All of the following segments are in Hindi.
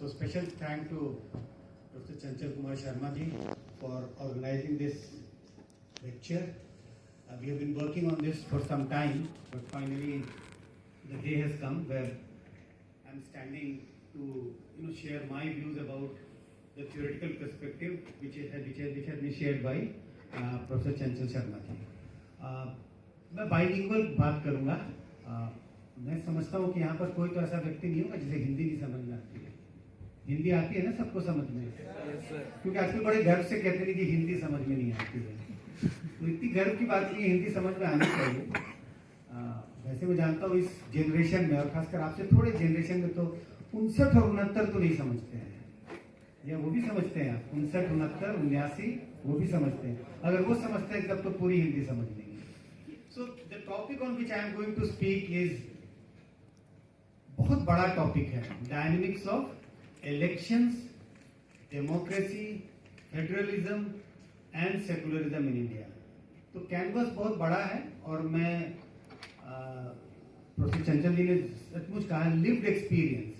So special thank to Professor Chanchal Kumar Sharma ji for organizing this lecture. We have been working on this for some time, but finally the day has come where I'm standing to share my views about the theoretical perspective which has been shared by Professor Chanchal Sharma ji. मैं बाइलिंगुअल बात करूंगा. मैं समझता हूँ कि यहाँ पर कोई तो ऐसा व्यक्ति नहीं होगा जिसे हिंदी नहीं समझ में आती है. हिंदी आती है ना सबको समझ में? क्योंकि आजकल बड़े गर्व से कहते हैं कि हिंदी समझ में नहीं आती है. तो इतनी गर्व की बात नहीं है, हिंदी समझ में आनी चाहिए. वैसे मैं जानता हूँ इस जनरेशन में, और खासकर आपसे थोड़े जनरेशन में, तो 59 और 69 तो नहीं समझते हैं, या वो भी समझते हैं? 59, 69, 79 वो भी समझते हैं. अगर वो समझते हैं तब तो पूरी हिंदी समझ लेंगे. So the topic on which I am going to speak is बहुत बड़ा टॉपिक है. Dynamics of elections, democracy, federalism and secularism in India. तो कैनवस बहुत बड़ा है और मैं प्रोफेसर चंचल जी ने सचमुच कहा, लिव्ड एक्सपीरियंस,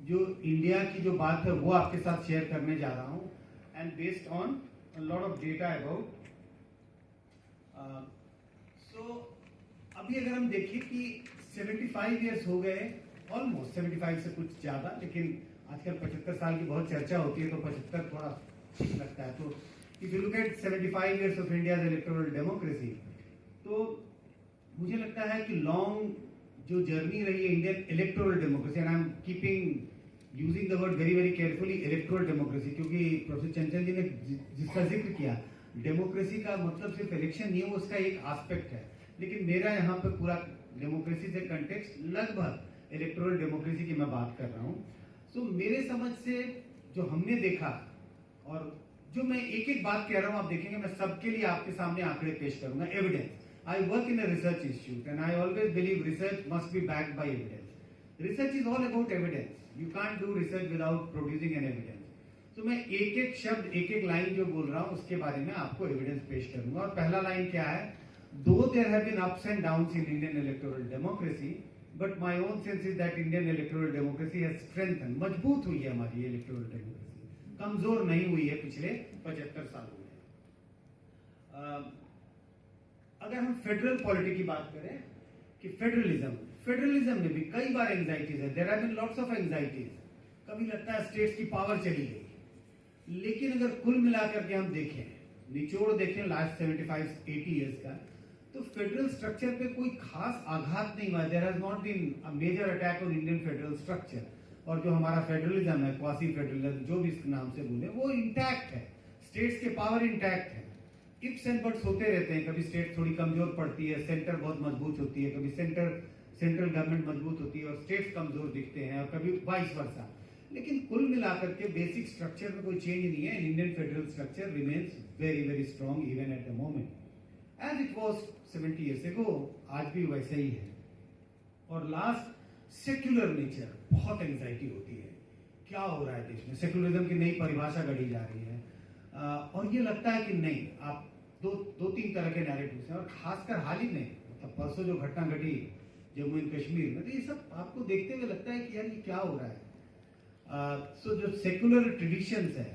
जो इंडिया की जो बात है वो आपके साथ शेयर करने जा रहा हूँ, and based on lot of data about. अभी अगर हम देखें कि 75 इयर्स हो गए, ऑलमोस्ट 75 से कुछ ज्यादा, लेकिन आजकल 75 साल की बहुत चर्चा होती है तो 75 थोड़ा ठीक लगता है. तो if you look at 75 years of India's electoral democracy, तो मुझे लगता है कि लॉन्ग जो जर्नी रही है Indian electoral democracy, and I am keeping using the word very very carefully, electoral democracy, क्योंकि प्रोफेसर चंचल जी ने जिसका जिक्र किया, डेमोक्रेसी का मतलब सिर्फ इलेक्शन नहीं है, वो उसका एक एस्पेक्ट है. लेकिन मेरा यहाँ पे पूरा डेमोक्रेसी से कंटेक्स्ट लगभग इलेक्टोरल डेमोक्रेसी की मैं बात कर रहा हूँ. सो मेरे समझ से जो हमने देखा, और जो मैं एक एक बात कह रहा हूँ आप देखेंगे, मैं सबके लिए आपके सामने आंकड़े पेश करूंगा. Evidence. I work in a research institute and I always believe research must be backed by evidence. Research is all about evidence. You can't do research without producing an evidence. तो मैं एक एक शब्द, एक एक लाइन जो बोल रहा हूँ उसके बारे में आपको एविडेंस पेश करूंगा. और पहला लाइन क्या है? Though there have been ups and downs in Indian electoral democracy, but my own sense is that Indian electoral democracy has strengthened. मजबूत हुई है हमारी electoral democracy, कमजोर नहीं हुई है पिछले 75 सालों में. अगर हम फेडरल पॉलिटी की बात करें कि फेडरलिज्म में भी कई बार एंजाइटीज है. There have been lots of anxieties. कभी लगता है स्टेट्स की पावर चली गई, लेकिन अगर कुल मिलाकर के हम देखें, निचोड़ देखें लास्ट 75-80 इयर्स का, तो फेडरल स्ट्रक्चर पे कोई खास आघात नहीं हुआ. There has not been a major attack on Indian federal structure. और जो हमारा फेडरलिज्म है, क्वासी फेडरलिज्म, जो भी इसके नाम से बोले, वो इंटैक्ट है. स्टेट्स के पावर इंटैक्ट है. इफ्स एंड बट्स होते रहते हैं. कभी स्टेट थोड़ी कमजोर पड़ती है, सेंटर बहुत मजबूत होती है, कभी सेंट्रल गवर्नमेंट मजबूत होती है और स्टेट्स कमजोर दिखते हैं, और कभी वाइस वर्सा. लेकिन कुल मिलाकर के बेसिक स्ट्रक्चर में कोई चेंज नहीं है. Indian federal structure remains very very strong even at the moment as it was 70 years ago. आज भी वैसे ही है. और लास्ट, सेक्युलर नेचर. बहुत एंजाइटी होती है, क्या हो रहा है देश में. सेक्युलरिज्म की नई परिभाषा गढ़ी जा रही है, और ये लगता है कि नहीं, आप दो तीन तरह के नैरेटिव्स हैं. और खासकर हाल ही में, मतलब परसों जो घटना घटी जम्मू एंड कश्मीर में, तो ये सब आपको देखते हुए लगता है कि यार ये क्या हो रहा है. सो जो सेक्युलर ट्रेडिशंस है,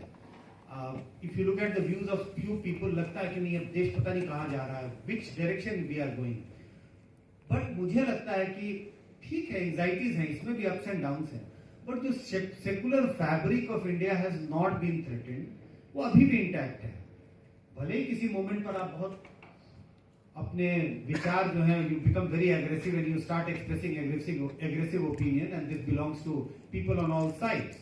if you look at the views of few people, लगता है कि नहीं, अब देश पता नहीं कहाँ जा रहा है, which direction we are going. But मुझे लगता है कि ठीक है, एंजाइटीज हैं, इसमें भी अप्स एंड डाउन्स हैं, बट जो secular fabric of India has not been threatened, वो अभी भी इंटैक्ट है. भले ही किसी मोमेंट पर आप बहुत अपने विचार जो हैं, you become very aggressive and you start expressing aggressive opinion, and this belongs to people on all sides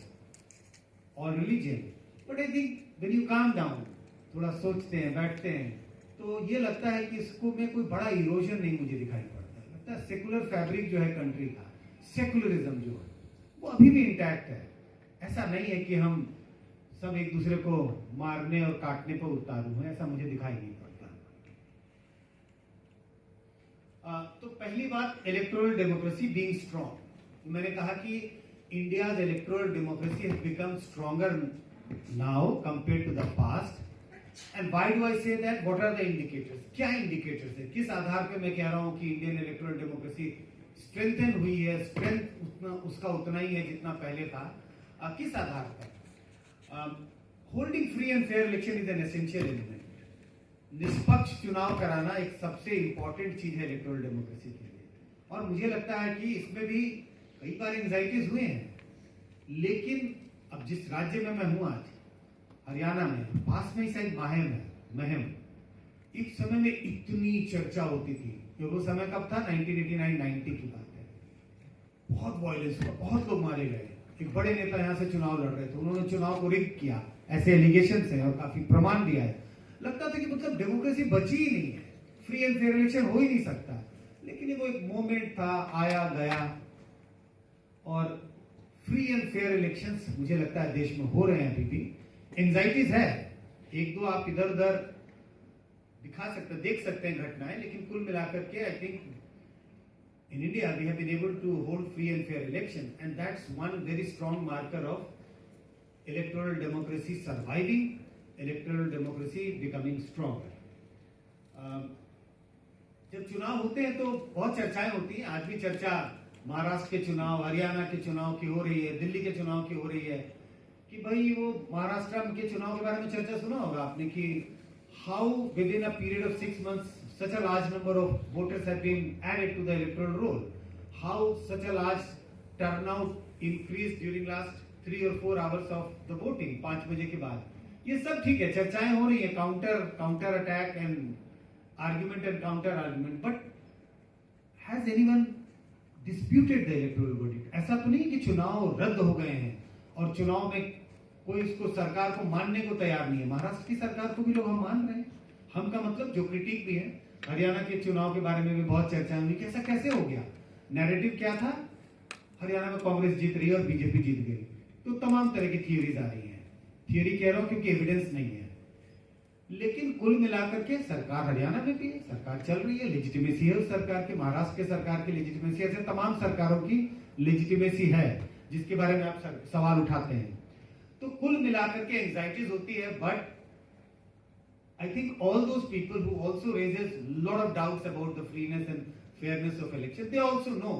और religion. But I think when you calm down, थोड़ा सोचते हैं, बैठते हैं, तो ये लगता है कि इसको में कोई बड़ा इरोजन नहीं मुझे दिखाई पड़ता. लगता है सेकुलर फैब्रिक जो है कंट्री का, सेकुलरिज्म जो है, वो अभी भी इंटैक्ट है. ऐसा नहीं है कि हम सब एक दूसरे को मारने और काटने पर उतारू हैं, ऐसा मुझे दिखाई नहीं पड़ता. तो पहली बात, इलेक्टोरल डेमोक्रेसी बीइंग स्ट्रॉन्ग. मैंने कहा कि India's electoral democracy has become stronger now compared to the past. And why do I say that? What are the indicators? क्या इंडिकेटर्स है, किस आधार पे मैं कह रहा हूं कि इंडियन इलेक्टोरल डेमोक्रेसी स्ट्रेंथन हुई है? स्ट्रेंथ उसका उतना ही है जितना पहले था. किस आधार पर? Holding free and fair election is an essential element. निष्पक्ष चुनाव कराना एक सबसे इंपॉर्टेंट चीज है इलेक्टोरल डेमोक्रेसी के लिए, और मुझे लगता है कि इसमें भी कई बार एंजाइटीज हुए हैं, लेकिन अब जिस राज्य में मैं हूं आज, हरियाणा में, पास में ही शायद महम, एक समय में इतनी चर्चा होती थी, क्योंकि वो समय कब था, 1989-90 की बात है। बहुत वायलेंस हुआ, बहुत लोग मारे गए। एक बड़े नेता यहाँ से चुनाव लड़ रहे थे, उन्होंने चुनाव को रिग किया, ऐसे एलिगेशन है और काफी प्रमाण दिया है। लगता था कि मतलब डेमोक्रेसी बची ही नहीं है, फ्री एंड फेयर इलेक्शन हो ही नहीं सकता। लेकिन वो एक मोमेंट था, आया गया, और फ्री एंड फेयर इलेक्शंस मुझे लगता है देश में हो रहे हैं। अभी भी एंजाइटीज है, एक दो आप इधर उधर दिखा सकते, देख सकते हैं घटनाएं, लेकिन कुल मिलाकर के I think in India we have been able to hold free and fair election, and that's one very strong marker of electoral democracy surviving, electoral democracy becoming stronger. जब चुनाव होते हैं तो बहुत चर्चाएं होती हैं। आज भी चर्चा महाराष्ट्र के चुनाव, हरियाणा के चुनाव की हो रही है, दिल्ली के चुनाव की हो रही है, कि भाई वो महाराष्ट्र के चुनाव के बारे में चर्चा सुना होगा आपने कि how within a period of 6 months such a large number of voters have been added to the electoral roll, how such a large turnout increased during last 3 or 4 hours of the voting, 5 बजे के बाद। ये सब ठीक है, चर्चाएं हो रही है, counter attack and argument and counter argument, but has anyone disputed the electoral verdict? ऐसा तो नहीं कि चुनाव रद्द हो गए हैं और चुनाव में कोई इसको सरकार को मानने को तैयार नहीं है। महाराष्ट्र की सरकार को भी लोग हम मान रहे हैं, हम का मतलब जो क्रिटिक भी है। हरियाणा के चुनाव के बारे में भी बहुत चर्चा हुई कि ऐसा कैसे हो गया, नैरेटिव क्या था, हरियाणा में कांग्रेस जीत रही है और बीजेपी जीत गई। तो तमाम तरह की थियोरीज आ रही हैं, थियोरी कह रहा हूं क्योंकि एविडेंस नहीं है। लेकिन कुल मिलाकर के सरकार हरियाणा में भी है, सरकार चल रही है, लेजिटिमेसी है उस सरकार की, महाराष्ट्र के सरकार की लेजिटिमेसी, ऐसे तमाम सरकारों की लेजिटिमेसी है जिसके बारे में आप सवाल उठाते हैं। तो कुल मिलाकर के एंजाइटीज होती है, but I think all those people who also raises lot of doubts about the freeness and fairness of election, they also know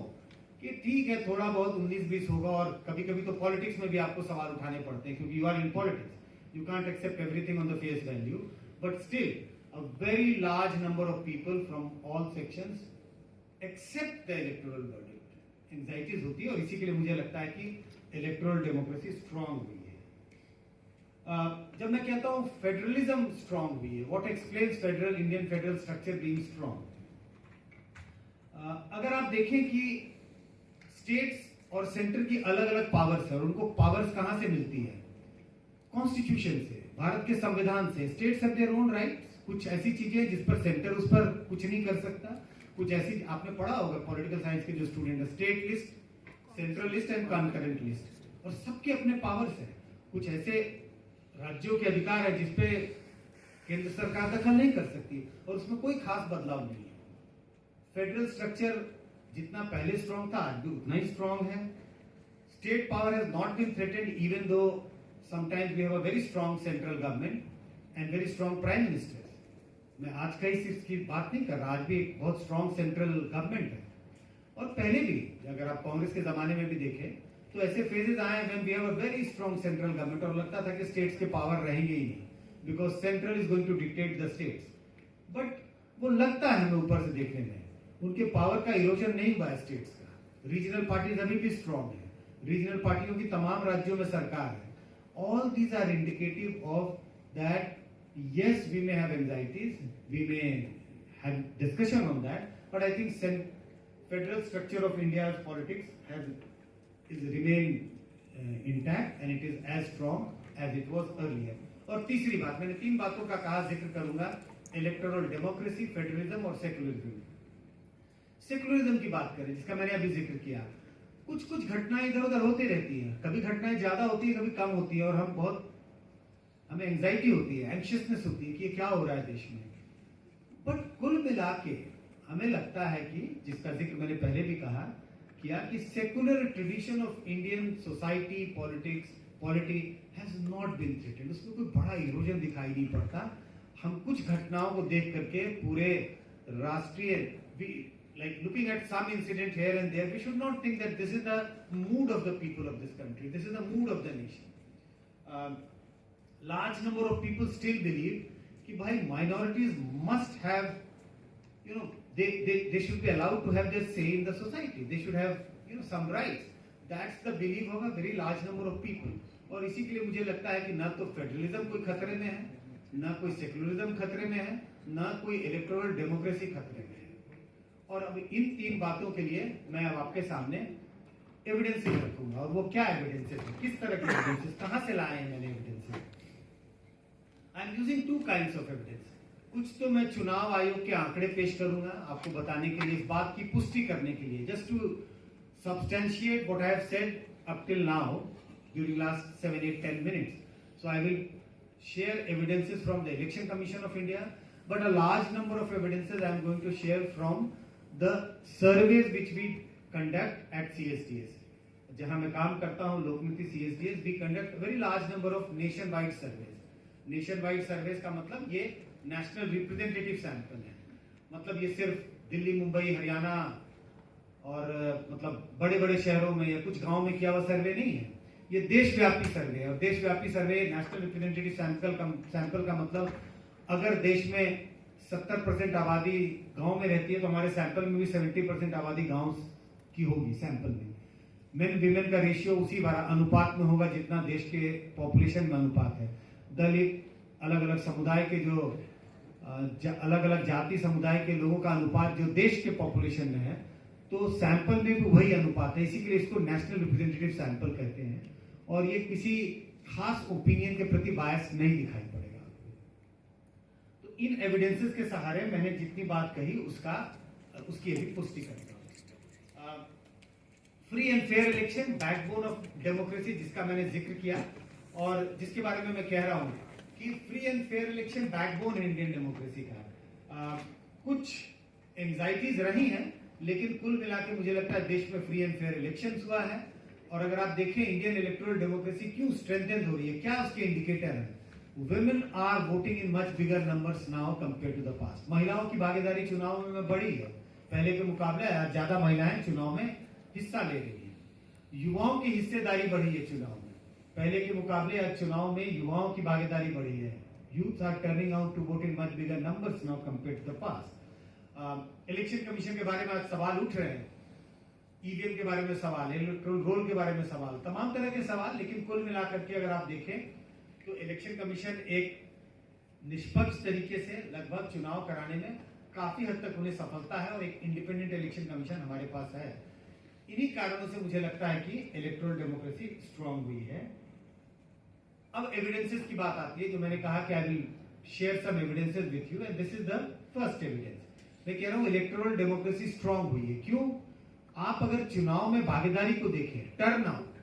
कि ठीक है थोड़ा बहुत 19-20 होगा, और कभी कभी तो पॉलिटिक्स में भी आपको सवाल उठाने पड़ते हैं क्योंकि you are in politics, you can't accept everything on the face value, but still a very large number of people from all sections accept the electoral verdict. Anxieties होती है, और इसी के लिए मुझे लगता है कि electoral democracy strong हुई है। जब मैं कहता हूँ फेडरलिज्म स्ट्रांग हुई है, what explains federal Indian federal structure being strong? अगर आप देखें कि स्टेट्स और सेंटर की अलग अलग पावर्स है, और उनको पावर्स कहां से मिलती है? कॉन्स्टिट्यूशन से, भारत के संविधान से। States have their own rights, कुछ ऐसी चीजें जिस पर सेंटर उस पर कुछ नहीं कर सकता, कुछ ऐसी आपने पढ़ा होगा पॉलिटिकल साइंस के जो स्टूडेंट है, state list, central list and concurrent list, और सबके अपने पावर्स है। कुछ ऐसे राज्यों के अधिकार है जिसपे केंद्र सरकार दखल नहीं कर सकती, और उसमें कोई खास बदलाव नहीं है। फेडरल स्ट्रक्चर जितना पहले स्ट्रांग था आज भी उतना ही स्ट्रांग है। State power has not been threatened even though sometimes we have a very strong central government and very strong prime minister. मैं आज का इसकी बात नहीं कर रहा, आज भी एक बहुत strong central government है, और पहले भी अगर आप कांग्रेस के जमाने में भी देखें तो ऐसे फेजेस आए when we have a very strong central government, और लगता था कि स्टेट्स के पावर रहेंगे ही नहीं because central is going to dictate the states, but वो लगता है हमें ऊपर से देखने में उनके पावर का इरोजन नहीं हुआ है स्टेट्स का। रीजनल पार्टीज अभी भी स्ट्रांग है, रीजनल पार्टियों की तमाम राज्यों में सरकार है। All these are indicative of that. Yes, we may have anxieties, we may have discussion on that, but I think federal structure of India's politics is remained intact, and it is as strong as it was earlier. और तीसरी बात, मैंने 3 बातों का कहा, जिक्र करूंगा, इलेक्टोरल डेमोक्रेसी, फेडरलिज्म और सेकुलरिज्म। सेकुलरिज्म की बात करें जिसका मैंने अभी जिक्र किया, कुछ घटनाएं इधर उधर होती रहती हैं, कभी घटनाएं ज्यादा होती है, कभी कम होती है, और हमें एंजाइटी होती है, एंशियसनेस होती है कि ये क्या हो रहा है देश में। बट कुल मिला के हमें लगता है कि जिसका जिक्र मैंने पहले भी कहा किया कि secular tradition of Indian society polity has not been threatened, उसमें कोई बड़ा इरोजन दिखाई नहीं पड़ता। हम कुछ घटनाओं को देख करके पूरे राष्ट्रीय like looking at some incident here and there, we should not think that this is the mood of the people of this country. This is the mood of the nation. Large number of people still believe कि भाई minorities must have, they should be allowed to have their say in the society. They should have, some rights. That's the belief of a very large number of people. और इसी के लिए मुझे लगता है कि ना तो फेडरलिज्म कोई खतरे में है, ना कोई सेकुलरिज्म खतरे में है, ना कोई इलेक्टोरल डेमोक्रेसी खतरे में है. और अब इन तीन बातों के लिए मैं अब आपके सामने एविडेंसेस रखूंगा. और वो क्या एविडेंसेस है, किस तरह के एविडेंसेस, कहां से लाए हैं मैंने evidences. I am using two kinds of evidence. कुछ तो मैं चुनाव आयोग के आंकड़े पेश करूंगा आपको बताने के लिए, इस बात की पुष्टि करने के लिए, just to substantiate what I have said up till now during last 7, 8, 10 minutes. So I will share evidences from the Election Commission of India, but a large number of evidences I am going to share from the surveys which we conduct at CSDS. जहां मैं काम करता हूं लोकमिति CSDS, we conduct a very large number of nationwide surveys. Nationwide surveys का मतलब ये national representative sample है. मतलब ये सिर्फ दिल्ली, मुंबई, हरियाणा और मतलब बड़े बड़े शहरों में या कुछ गांव में किया हुआ सर्वे नहीं है. ये देशव्यापी सर्वे है. और देशव्यापी सर्वे नेशनल रिप्रेजेंटेटिव सैंपल का मतलब अगर देश में 70% आबादी गांव में रहती है तो हमारे सैंपल में भी 70% आबादी गांव की होगी. सैंपल में मेन विमेन का रेशियो उसी अनुपात में होगा जितना देश के पॉपुलेशन में अनुपात है. दलित, अलग अलग समुदाय के जो अलग अलग जाति समुदाय के लोगों का अनुपात जो देश के पॉपुलेशन में है, तो सैंपल में भी वही अनुपात है. इसी के लिए इसको नेशनल रिप्रेजेंटेटिव सैंपल कहते हैं. और ये किसी खास ओपिनियन के प्रति बायस नहीं दिखाई पड़ेगा. तो इन एविडेंसेस के सहारे मैंने जितनी बात कही उसकी अभी पुष्टि करता हूं. Free and fair election, backbone of democracy, जिसका मैंने जिक्र किया और जिसके बारे में मैं कह रहा हूं कि free and fair election backbone है इंडियन डेमोक्रेसी का. कुछ एंजाइटीज रही हैं, लेकिन कुल मिला के मुझे लगता है देश में फ्री एंड फेयर इलेक्शंस हुआ है. और अगर आप देखें इंडियन इलेक्टोरल डेमोक्रेसी क्यों स्ट्रेंथन हो रही है, क्या उसके इंडिकेटर है. Women are voting in much bigger numbers now compare to the past. महिलाओं की भागीदारी चुनाव में बढ़ी है. पहले के मुकाबले आज ज्यादा महिलाएं चुनाव में हिस्सा ले रही है. युवाओं की हिस्सेदारी बढ़ी है चुनाव में. पहले के मुकाबले आज चुनाव में युवाओं की भागीदारी बढ़ी है. Youth are turning out to vote in much bigger numbers now compare to the past. Election commission के बारे में आज सवाल उठ रहे हैं. ईवीएम के बारे में सवाल, इलेक्टोरल रोल के बारे में सवाल, तमाम तरह के सवाल. लेकिन कुल मिलाकर के अगर आप देखें तो इलेक्शन कमीशन एक निष्पक्ष तरीके से लगभग चुनाव कराने में काफी हद तक उन्हें सफलता है और एक इंडिपेंडेंट इलेक्शन कमीशन हमारे पास है. इन्हीं कारणों से मुझे लगता है कि इलेक्टोरल डेमोक्रेसी स्ट्रांग हुई है. अब एविडेंसेस की बात आती है, जो मैंने कहा कि I will share some evidences with you, and this is the first evidence. मैं कह रहा हूं इलेक्टोरल डेमोक्रेसी स्ट्रांग हुई है. क्यों? आप अगर चुनाव में भागीदारी को देखें, turn out,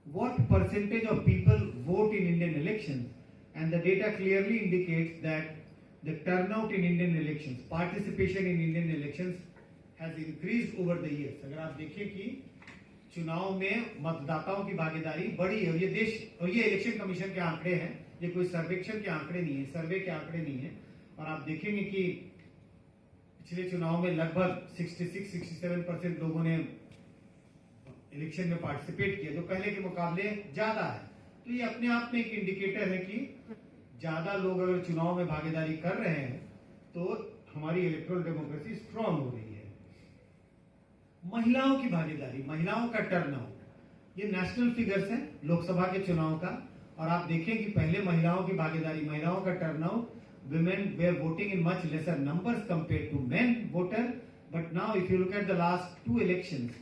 what percentage of people vote in Indian elections, and the data clearly indicates that the turnout in Indian elections, participation in Indian elections has increased over the years. अगर आप देखें कि चुनाव में मतदाताओं की भागीदारी बढ़ी है. और ये इलेक्शन कमीशन के आंकड़े हैं, ये कोई सर्वेक्षण के आंकड़े नहीं है, सर्वे के आंकड़े नहीं है. और आप देखेंगे कि पिछले चुनाव में लगभग 66-67% लोगों ने इलेक्शन में पार्टिसिपेट किया, जो पहले के मुकाबले ज्यादा है. तो ये अपने आप में एक इंडिकेटर है कि ज्यादा लोग अगर चुनाव में भागीदारी कर रहे हैं तो हमारी इलेक्टोरल डेमोक्रेसी स्ट्रांग हो रही है. महिलाओं की भागीदारी, महिलाओं का टर्नआउट, ये नेशनल फिगर्स हैं लोकसभा के चुनाव का. और आप देखें कि पहले महिलाओं की भागीदारी, महिलाओं का turnout, women were voting in much lesser numbers compared to men voter. But now if you look at the last two elections,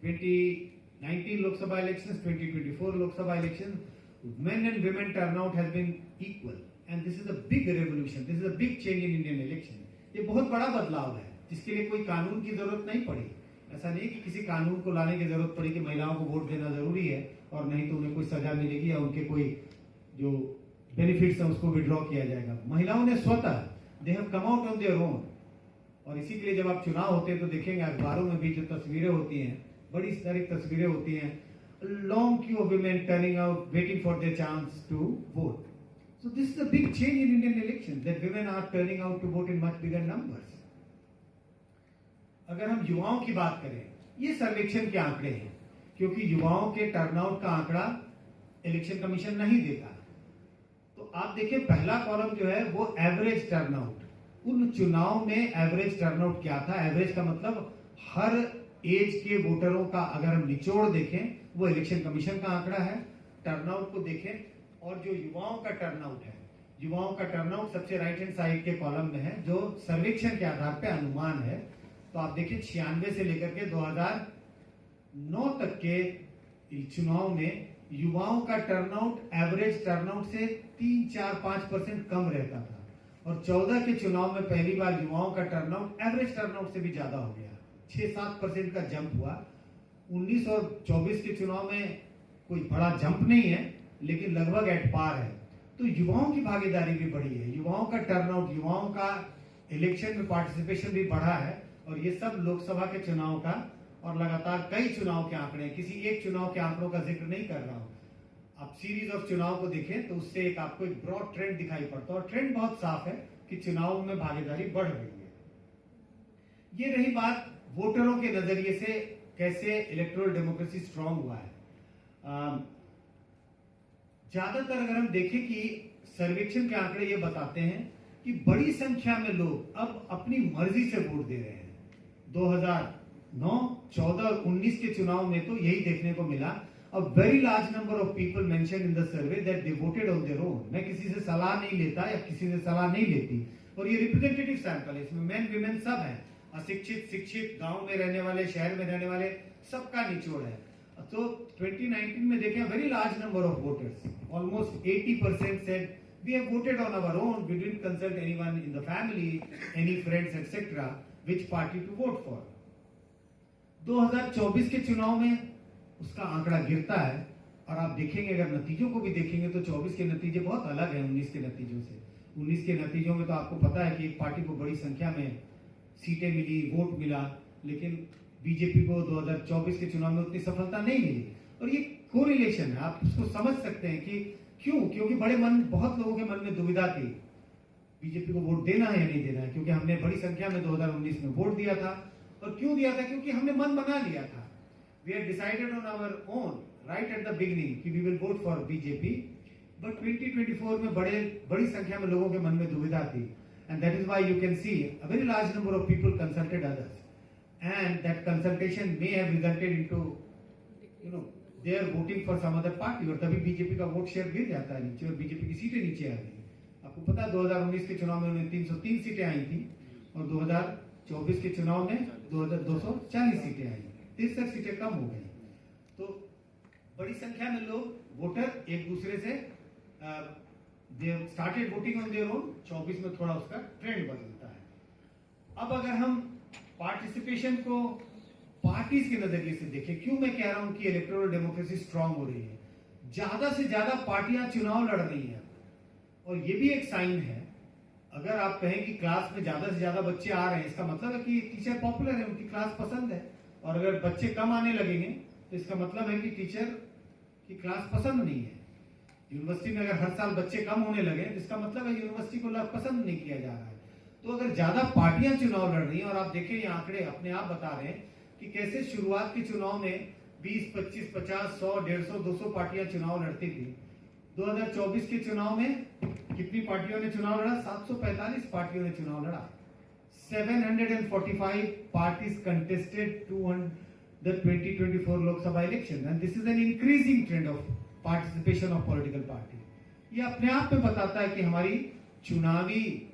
2019 Lok Sabha elections, 2024 Lok Sabha elections, men and women turnout has been equal. And this is a big revolution. This is a big change in Indian election. ये बहुत बड़ा बदलाव है, जिसके लिए कोई कानून की जरूरत नहीं पड़ी. ऐसा नहीं कि किसी कानून को लाने की जरूरत पड़ी कि महिलाओं को वोट देना जरूरी है और नहीं तो उन्हें कोई सजा मिलेगी या उनके कोई जो बेनिफिट्स है उसको विड्रॉ किया जाएगा. महिलाओं ने स्वतः, they have come out on their own. और इसी के लिए जब आप चुनाव होते हैं तो देखेंगे अखबारों में भी जो तस्वीरें होती हैं, बड़ी सारी तस्वीरें होती हैं, long queue of women turning out waiting for their chance to vote. So this is a big change in Indian election, that women are turning out to vote in much bigger numbers. अगर हम युवाओं की बात करें, ये सर्वेक्षण के आंकड़े हैं, क्योंकि युवाओं के टर्नआउट का आंकड़ा इलेक्शन कमीशन नहीं देता। तो आप देखिए पहला कॉलम जो है वो एवरेज टर्नआउट, उन चुनाव में एवरेज टर्नआउट क्या था। एवरेज का मतलब हर एज के वोटरों का अगर हम निचोड़ देखें वो इलेक्शन कमीशन का आंकड़ा है। टर्नआउट को देखें, और जो युवाओं का टर्नआउट है, युवाओं का टर्नआउट सबसे राइट हैंड साइड के कॉलम में है, जो सर्वेक्षण के आधार पर अनुमान है। तो आप देखिए 96 से लेकर के 2009 तक के चुनाव में युवाओं का टर्नआउट एवरेज टर्नआउट से 3-4-5% कम रहता था, और 14 के चुनाव में पहली बार युवाओं का टर्नआउट एवरेज टर्नआउट से भी ज्यादा हो गया, 6-7% का जंप हुआ। 19 और 24 के चुनाव में कोई बड़ा जंप नहीं है, लेकिन लगभग एट पार है। तो युवाओं की भागीदारी भी बढ़ी है, युवाओं का टर्नआउट, युवाओं का इलेक्शन में पार्टिसिपेशन भी बढ़ा है। और ये सब लोकसभा के चुनाव का और लगातार कई चुनाव के आंकड़े, किसी एक चुनाव के आंकड़ों का जिक्र नहीं कर रहा हूं। आप सीरीज ऑफ चुनाव को देखें तो उससे एक आपको एक ब्रॉड ट्रेंड दिखाई पड़ता है, और ट्रेंड बहुत साफ है कि चुनाव में भागीदारी बढ़ रही है। ये रही बात वोटरों के नजरिए से कैसे इलेक्टोरल डेमोक्रेसी स्ट्रांग हुआ है। ज्यादातर अगर हम देखें कि सर्वेक्षण के आंकड़े ये बताते हैं कि बड़ी संख्या में लोग अब अपनी मर्जी से वोट दे रहे हैं। 2009, 14 और 19 के चुनाव में तो यही देखने को मिला। A very large number of people mentioned in the survey that they voted on their own. मैं किसी से सलाह नहीं लेता या किसी से सलाह नहीं लेती, और ये रिप्रेजेंटेटिव सैंपल है, इसमें मेन विमेन सब है, अशिक्षित, शिक्षित, गांव में रहने वाले, शहर में रहने वाले, सबका निचोड़ है। तो 2019 में देखें very large number of voters, almost 80% said we have voted on our own, we didn't consult anyone in the family, any friends etc. which party to vote for. 2024 के चुनाव में उसका आंकड़ा गिरता है, और आप देखेंगे अगर नतीजों को भी देखेंगे तो 24 के नतीजे बहुत अलग हैं 19 के नतीजों से। 19 के नतीजों में तो आपको पता है कि एक पार्टी को बड़ी संख्या में सीटें मिली, वोट मिला, लेकिन बीजेपी को 2024 के चुनाव में उतनी सफलता नहीं मिली। और ये कोरिलेशन है, आप उसको समझ सकते हैं कि क्यों, क्योंकि बहुत लोगों के मन में दुविधा थी बीजेपी को वोट देना है या नहीं देना है, क्योंकि हमने बड़ी संख्या में 2019 में वोट दिया था। और क्यों दिया था? क्योंकि हमने मन बना लिया था। We had decided on our own right at the beginning कि we will vote for BJP, but 2024 में बड़ी संख्या में लोगों के मन में दुविधा थी, and that is why you can see a very large number of people consulted others, and that consultation may have resulted into they are voting for some other party, और तभी बीजेपी का वोट शेयर गिर जाता है नीचे, और बीजेपी की सीटें नीचे आ गई। आपको पता है 2019 के चुनाव में उन्हें 303 सीटें आई थी, और 2024 के चुनाव में 240 सीटें आई, 63 सीटें कम हो गई। तो बड़ी संख्या में लोग वोटर एक दूसरे से they started voting on their own. 24 में थोड़ा उसका ट्रेंड बदलता है। अब अगर हम पार्टिसिपेशन को पार्टीज के नजरिए से देखें, क्यों मैं कह रहा हूं कि इलेक्टोरल डेमोक्रेसी स्ट्रांग हो रही है, ज्यादा से ज्यादा पार्टियां चुनाव लड़ रही हैं, और ये भी एक साइन है। अगर आप कहें कि क्लास में ज्यादा से ज्यादा बच्चे आ रहे हैं, इसका मतलब है कि टीचर पॉपुलर है, उनकी क्लास पसंद है। और अगर बच्चे कम आने लगेंगे तो इसका मतलब है कि टीचर की क्लास पसंद नहीं है। यूनिवर्सिटी में अगर हर साल बच्चे कम होने लगे तो इसका मतलब है यूनिवर्सिटी को पसंद नहीं किया जा रहा है। तो अगर ज्यादा पार्टियां चुनाव लड़ रही हैं, और आप देखें ये आंकड़े अपने आप बता रहे हैं कि कैसे शुरुआत के चुनाव में 20, 25, 50, 100, 150, 200 पार्टियां चुनाव लड़ती थी। 2024 के चुनाव में कितनी पार्टियों ने चुनाव लड़ा? 745 पार्टियों ने चुनाव लड़ा। 745 parties contested the 2024 Lok Sabha election, and this is an increasing trend of participation of political party. ये अपने आप में बताता है कि हमारी चुनावी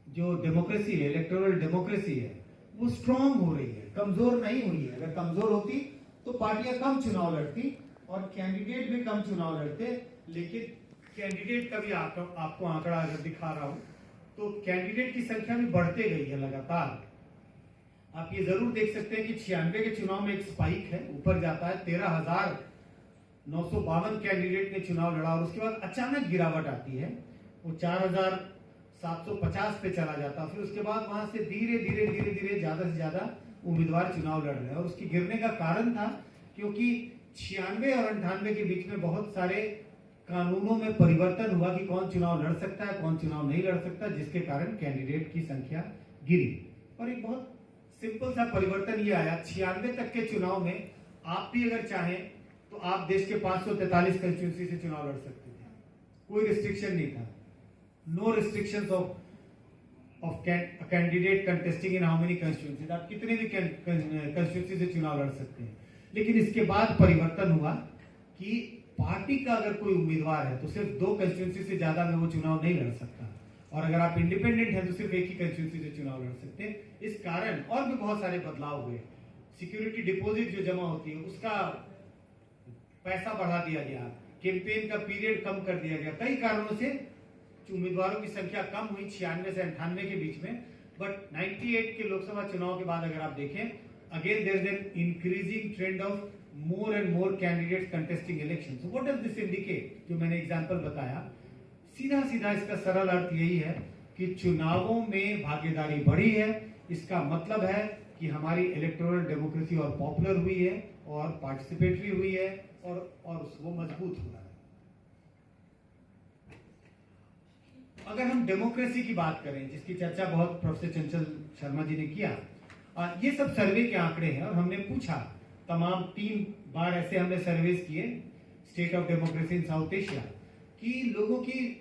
जो डेमोक्रेसी है, इलेक्टोरल डेमोक्रेसी है, वो स्ट्रांग हो रही है, कमजोर नहीं हुई है। अगर कमजोर होती तो पार्टियां कम चुनाव लड़ती और कैंडिडेट भी कम चुनाव लड़ते। लेकिन कैंडिडेट का भी आपको आंकड़ा अगर दिखा रहा हूं तो कैंडिडेट की संख्या भी बढ़ते गई है लगातार। आप ये जरूर देख सकते हैं कि 96 के चुनाव में एक स्पाइक है, ऊपर जाता है, 13,952 कैंडिडेट ने चुनाव लड़ा, और उसके बाद अचानक गिरावट आती है, वो 4,750 पे चला जाता है। फिर उसके बाद वहां से धीरे धीरे ज्यादा से ज्यादा उम्मीदवार चुनाव लड़ रहे हैं। और उसकी गिरने का कारण था क्योंकि 96 और 98 के बीच में बहुत सारे कानूनों में परिवर्तन हुआ कि कौन चुनाव लड़ सकता है, कौन चुनाव नहीं लड़ सकता, जिसके कारण कैंडिडेट की संख्या गिरी। और एक बहुत सिंपल सा परिवर्तन ये आया, 96 तक के चुनाव में आप भी अगर चाहें तो आप देश के 543 कंस्टिट्यूंसी से चुनाव लड़ सकते थे, कोई रिस्ट्रिक्शन नहीं था, no restrictions of candidate contesting in how many constituencies, आप कितने भी कंस्टिट्यूंसी से चुनाव लड़ सकते हैं। लेकिन इसके बाद परिवर्तन हुआ कि पार्टी का अगर कोई उम्मीदवार है तो सिर्फ 2 कंस्टिट्यूंसी से ज्यादा में वो चुनाव नहीं लड़ सकता, और अगर आप इंडिपेंडेंट हैं तो सिर्फ एक ही कंस्टिट्यूंसी से चुनाव लड़ सकते हैं। इस कारण और भी बहुत सारे बदलाव हुए, सिक्योरिटी डिपॉजिट जो जमा होती है उसका पैसा बढ़ा दिया गया, कैंपेन का पीरियड कम कर दिया गया, कई कारणों से उम्मीदवारों की संख्या कम हुई 96 से 98 के बीच में। बट 98 के लोकसभा चुनाव के बाद अगर आप देखें, again there is an increasing trend of more and more candidates contesting election. So what does this indicate, जो मैंने एग्जांपल बताया, सीधा सीधा इसका सरल अर्थ यही है कि चुनावों में भागीदारी बढ़ी है। इसका मतलब है कि हमारी इलेक्टोरल डेमोक्रेसी और पॉपुलर हुई है और पार्टिसिपेटरी हुई है और वो मजबूत हुआ है। अगर हम डेमोक्रेसी की बात करें, जिसकी चर्चा बहुत प्रोफेसर चंचल शर्मा जी ने किया, ये सब सर्वे के आंकड़े हैं और हमने पूछा, तमाम 3 बार ऐसे हमने सर्वेस किए state of democracy in south Asia, कि लोगों की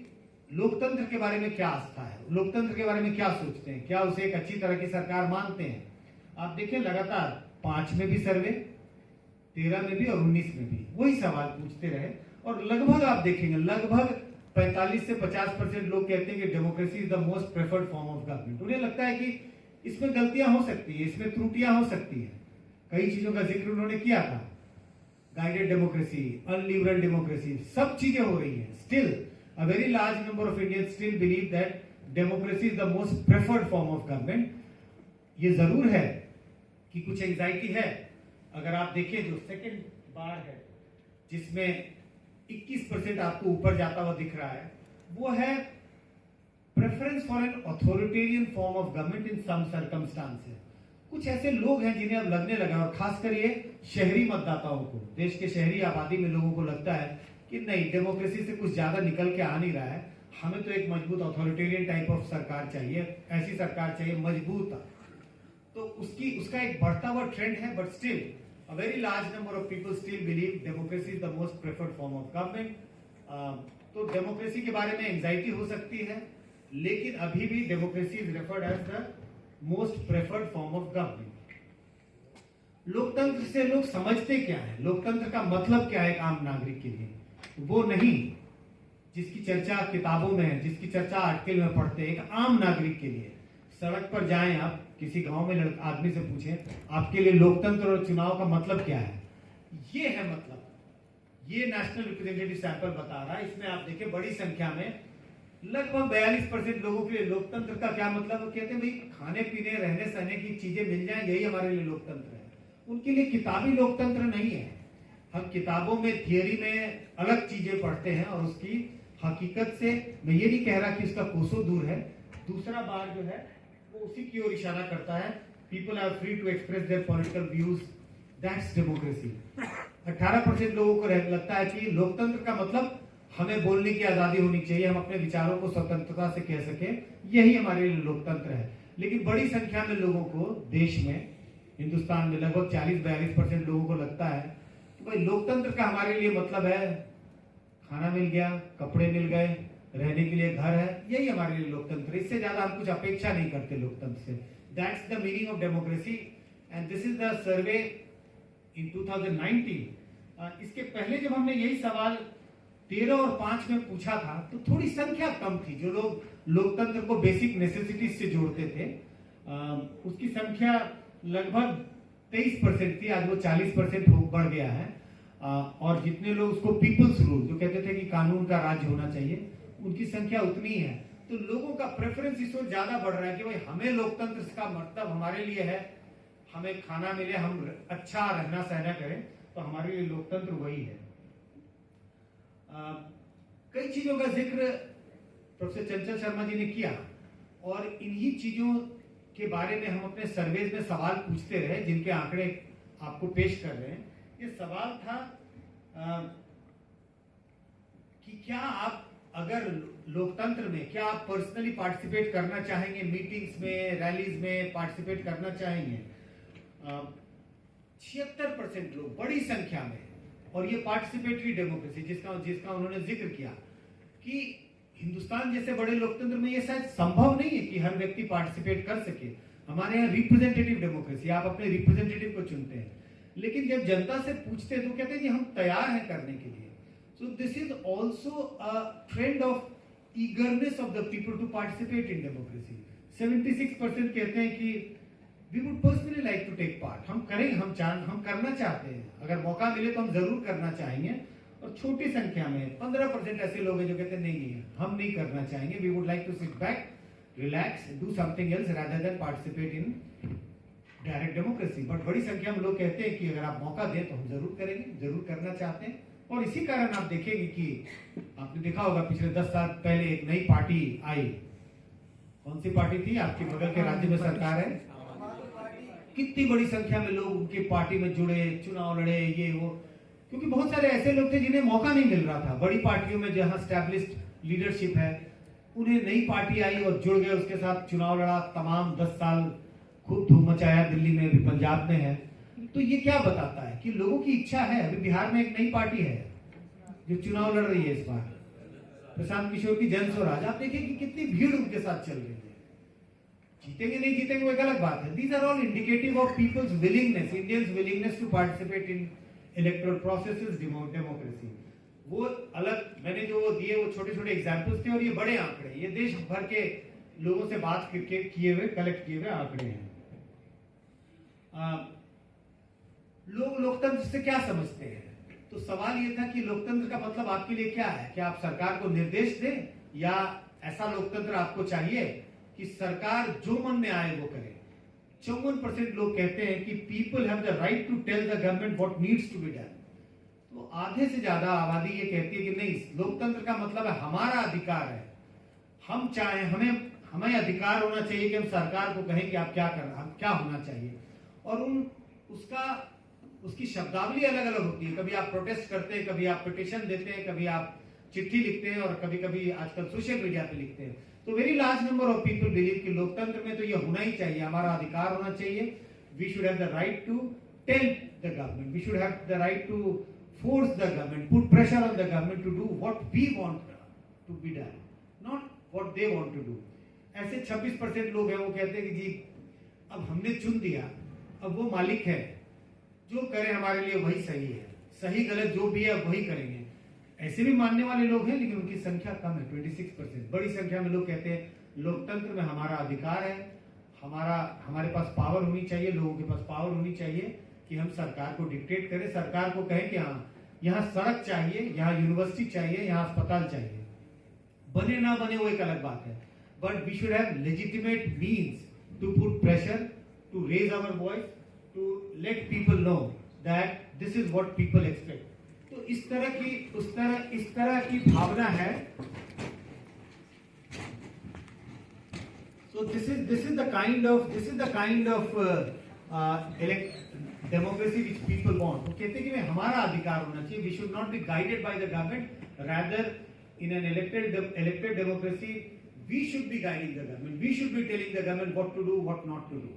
लोकतंत्र के बारे में क्या आस्था है, लोकतंत्र के बारे में क्या सोचते हैं, क्या उसे एक अच्छी तरह की सरकार मानते हैं। आप देखें लगातार 5 में भी सर्वे, 13 में भी और 19 में भी वही सवाल पूछते रहे, और लगभग आप देखेंगे लगभग 45 से 50% लोग कहते हैं कि democracy is the most preferred form of government. उन्हें लगता है कि इसमें गलतियां हो सकती है, इसमें त्रुटियां हो सकती है, कई चीजों का जिक्र उन्होंने किया था, गाइडेड डेमोक्रेसी, अनलिबरल डेमोक्रेसी, सब चीजें हो रही हैं। Still a very large number of Indians still believe that democracy is the most preferred form of government. ये जरूर है कि कुछ एंजाइटी है। अगर आप देखिए जो सेकंड बार है जिसमें 21% आपको ऊपर जाता हुआ दिख रहा है, वो है preference for an authoritarian form of government in some circumstances. कुछ ऐसे लोग हैं जिन्हें अब लगने लगा, और खासकर ये शहरी मतदाताओं को, देश के शहरी आबादी में लोगों को लगता है कि नहीं, डेमोक्रेसी से कुछ ज्यादा निकल के आ नहीं रहा है, हमें तो एक मजबूत ऑथोरिटेरियन टाइप ऑफ सरकार चाहिए, ऐसी सरकार चाहिए मजबूत। तो उसका एक बढ़ता हुआ ट्रेंड है, but still a very large number of people still believe democracy is the most preferred form of government. तो डेमोक्रेसी के बारे में एंजाइटी हो सकती है, लेकिन अभी भी democracy is referred as the most preferred form of government. लोकतंत्र से लोग समझते क्या है, लोकतंत्र का मतलब क्या है एक आम नागरिक के लिए, वो नहीं जिसकी चर्चा किताबों में है, जिसकी चर्चा आर्टिकल में पढ़ते हैं। एक आम नागरिक के लिए सड़क पर जाएं, आप किसी गांव में आदमी से पूछें आपके लिए लोकतंत्र और चुनाव का मतलब क्या है, ये है मतलब। ये नेशनल रिप्रेजेंटेटिव सैंपल बता रहा है, इसमें आप देखिए बड़ी संख्या में लगभग 42% लोगों के लिए लोकतंत्र का क्या मतलब, वो कहते हैं भाई खाने पीने रहने सहने की चीजें मिल जाएं, यही हमारे लिए लोकतंत्र है। उनके लिए किताबी लोकतंत्र नहीं है। हम किताबों में थियरी में अलग चीजें पढ़ते हैं और उसकी हकीकत से मैं ये नहीं कह रहा कि उसका कोसों दूर है। दूसरा बार जो है वो उसी की ओर इशारा करता है, people are free to express their political views, that's democracy. 18% लोगों को लगता है कि लोकतंत्र का मतलब हमें बोलने की आजादी होनी चाहिए, हम अपने विचारों को स्वतंत्रता से कह सके, यही हमारे लिए लोकतंत्र है। लेकिन बड़ी संख्या में लोगों को देश में, हिंदुस्तान में लगभग 40-42% लोगों को लगता है कि भाई लोकतंत्र का हमारे लिए मतलब है खाना मिल गया, कपड़े मिल गए, रहने के लिए घर है, यही हमारे लिए लोकतंत्र। इससे ज्यादा हम कुछ अपेक्षा नहीं करते लोकतंत्र से। That's the meaning of democracy and this is the survey in 2019। इसके पहले जब हमने यही सवाल 13 और 5 में पूछा था तो थोड़ी संख्या कम थी जो लोग लोकतंत्र को बेसिक नेसेसिटीज से जोड़ते थे। उसकी संख्या लगभग 23% थी, आज वो 40% बढ़ गया है। और जितने लोग उसको पीपल्स रूल जो कहते थे कि कानून का राज्य होना चाहिए, उनकी संख्या उतनी है। तो लोगों का प्रेफरेंस इस ओर ज्यादा बढ़ रहा है कि भाई हमें लोकतंत्र का मतलब हमारे लिए है हमें खाना मिले, हम अच्छा रहना सहना करें, तो हमारे लिए लोकतंत्र वही है। कई चीजों का जिक्र प्रोफेसर चंचल शर्मा जी ने किया और इन्हीं चीजों के बारे में हम अपने सर्वेज में सवाल पूछते रहे, जिनके आंकड़े आपको पेश कर रहे हैं। ये सवाल था कि क्या आप अगर लोकतंत्र में क्या आप पर्सनली पार्टिसिपेट करना चाहेंगे, मीटिंग्स में, रैलीज में पार्टिसिपेट करना चाहेंगे? 76% लोग, बड़ी संख्या में। और ये पार्टिसिपेटरी डेमोक्रेसी जिसका उन्होंने जिक्र किया कि हिंदुस्तान जैसे बड़े लोकतंत्र में ये शायद संभव नहीं है कि हर व्यक्ति पार्टिसिपेट कर सके। हमारे यहाँ रिप्रेजेंटेटिव डेमोक्रेसी, आप अपने रिप्रेजेंटेटिव को चुनते हैं, लेकिन जब जनता से पूछते हैं तो कहते हैं कि हम तैयार हैं करने के लिए। So this is also a trend of eagerness of the people to participate in democracy. 76% कहते हैं कि we would personally like to take part, हम करेंगे, हम करना चाहते हैं, अगर मौका मिले तो हम जरूर करना चाहेंगे। और छोटी संख्या में 15% ऐसे लोग हैं जो कहते हैं नहीं, हम नहीं करना चाहेंगे, we would like to sit back, relax, do something else rather than participate in direct democracy. But बड़ी संख्या में लोग कहते हैं कि अगर आप मौका दें तो हम जरूर करेंगे, जरूर करना चाहते हैं। और इसी कारण आप देखेंगे कि आपने देखा होगा पिछले 10 साल पहले एक नई पार्टी आई। कौन सी पार्टी थी? आपके बगल के राज्य में सरकार है, कितनी बड़ी संख्या में लोग उनकी पार्टी में जुड़े, चुनाव लड़े, ये वो, क्योंकि बहुत सारे ऐसे लोग थे जिन्हें मौका नहीं मिल रहा था। बड़ी पार्टियों में जहां स्टैब्लिश्ड लीडरशिप है, उन्हें नई पार्टी आई और जुड़ गए, उसके साथ चुनाव लड़ा, तमाम 10 साल खूब धूम मचाया, दिल्ली में भी, पंजाब में है। तो ये क्या बताता है कि लोगों की इच्छा है। अभी बिहार में एक नई पार्टी है जो चुनाव लड़ रही है इस बार, प्रशांत किशोर की जन स्वराज। आप देखिए कि कितनी भीड़ उनके साथ चल रही है। जीतेंगे नहीं जीतेंगे वो एक अलग बात है। These are all indicative of people's willingness, Indians willingness to participate in electoral processes, democracy. वो अलग मैंने जो वो दिए वो छोटे छोटे एग्जांपल्स थे, और ये बड़े आंकड़े, ये देश भर के लोगों से बात करके किए हुए, कलेक्ट किए हुए आंकड़े हैं। लोग लोकतंत्र से क्या समझते हैं? तो सवाल ये था कि लोकतंत्र का मतलब आपके लिए क्या है? क्या आप सरकार को निर्देश दें, या ऐसा लोकतंत्र आपको चाहिए कि सरकार जो मन में आए वो करे? 54% लोग कहते हैं कि people have the right to tell the government what needs to be done. तो आधे से ज्यादा आबादी ये कहती है कि नहीं, लोकतंत्र का मतलब है हमारा अधिकार है, हम चाहें, हमें अधिकार होना चाहिए कि हम सरकार को कहें कि आप क्या करना, क्या होना चाहिए। और उसकी शब्दावली अलग अलग होती है। कभी आप प्रोटेस्ट करते हैं, कभी आप पिटीशन देते हैं, कभी आप चिट्ठी लिखते हैं, और कभी कभी आजकल सोशल मीडिया पे लिखते हैं। तो very large number of people believe कि लोकतंत्र में तो ये होना ही चाहिए, हमारा अधिकार होना चाहिए। We should have the right to tell the government, we should have the right to force the government, put pressure on the government to do what we want to be done, not what they want to do. ऐसे 26% लोग हैं, वो कहते हैं कि जी अब हमने चुन दिया, अब वो मालिक है, जो करे हमारे लिए वही सही है, सही गलत जो भी है वही करेंगे। ऐसे भी मानने वाले लोग हैं, लेकिन उनकी संख्या कम है, 26%। बड़ी संख्या में लोग कहते हैं लोकतंत्र में हमारा अधिकार है, हमारे पास पावर होनी चाहिए, लोगों के पास पावर होनी चाहिए कि हम सरकार को डिक्टेट करें, सरकार को कहें कि हाँ यहाँ सड़क चाहिए, यहाँ यूनिवर्सिटी चाहिए, यहाँ अस्पताल चाहिए। बने ना बने वो एक अलग बात है, but we should have legitimate means to put pressure, to raise our voice, to let people know that this is what people expect. तो इस तरह की भावना है। So this is the kind of democracy which people want. वो कहते हैं कि हमारा अधिकार होना चाहिए. We should not be guided by the government. Rather, in an elected democracy, we should be guiding the government. We should be telling the government what to do, what not to do.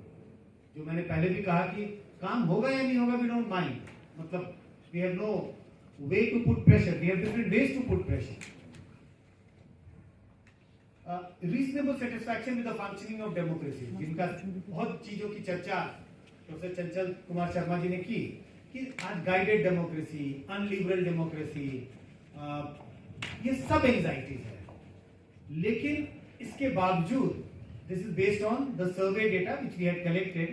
जो मैंने पहले भी कहा कि काम होगा या नहीं होगा, we don't mind. मतलब we have no way to put pressure. We have different ways to put pressure. Reasonable satisfaction with the functioning of democracy, जिनका बहुत चीजों की चर्चा प्रोफेसर चंचल कुमार शर्मा जी ने की कि आज गाइडेड डेमोक्रेसी, अनलिबरल डेमोक्रेसी, ये सब एंजाइटीज है. लेकिन इसके बावजूद this is based on the survey data which we had collected,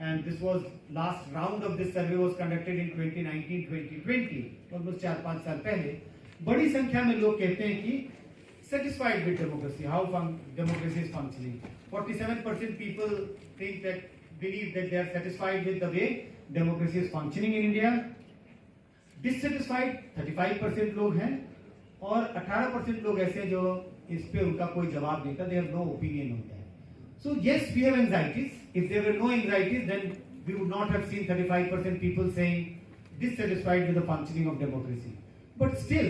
and this was last round of this survey was conducted in 2019-2020, almost 4-5 साल पहले. बड़ी संख्या में लोग कहते हैं कि satisfied with democracy, how democracy is functioning. 47% people believe that they are satisfied with the way democracy is functioning in India. Dissatisfied 35% लोग हैं, और 18% लोग ऐसे जो इस पे उनका कोई जवाब नहीं था, they have no opinion on that. So yes, we have anxieties. If there were no anxieties, then we would not have seen 35% people saying dissatisfied with the functioning of democracy. But still,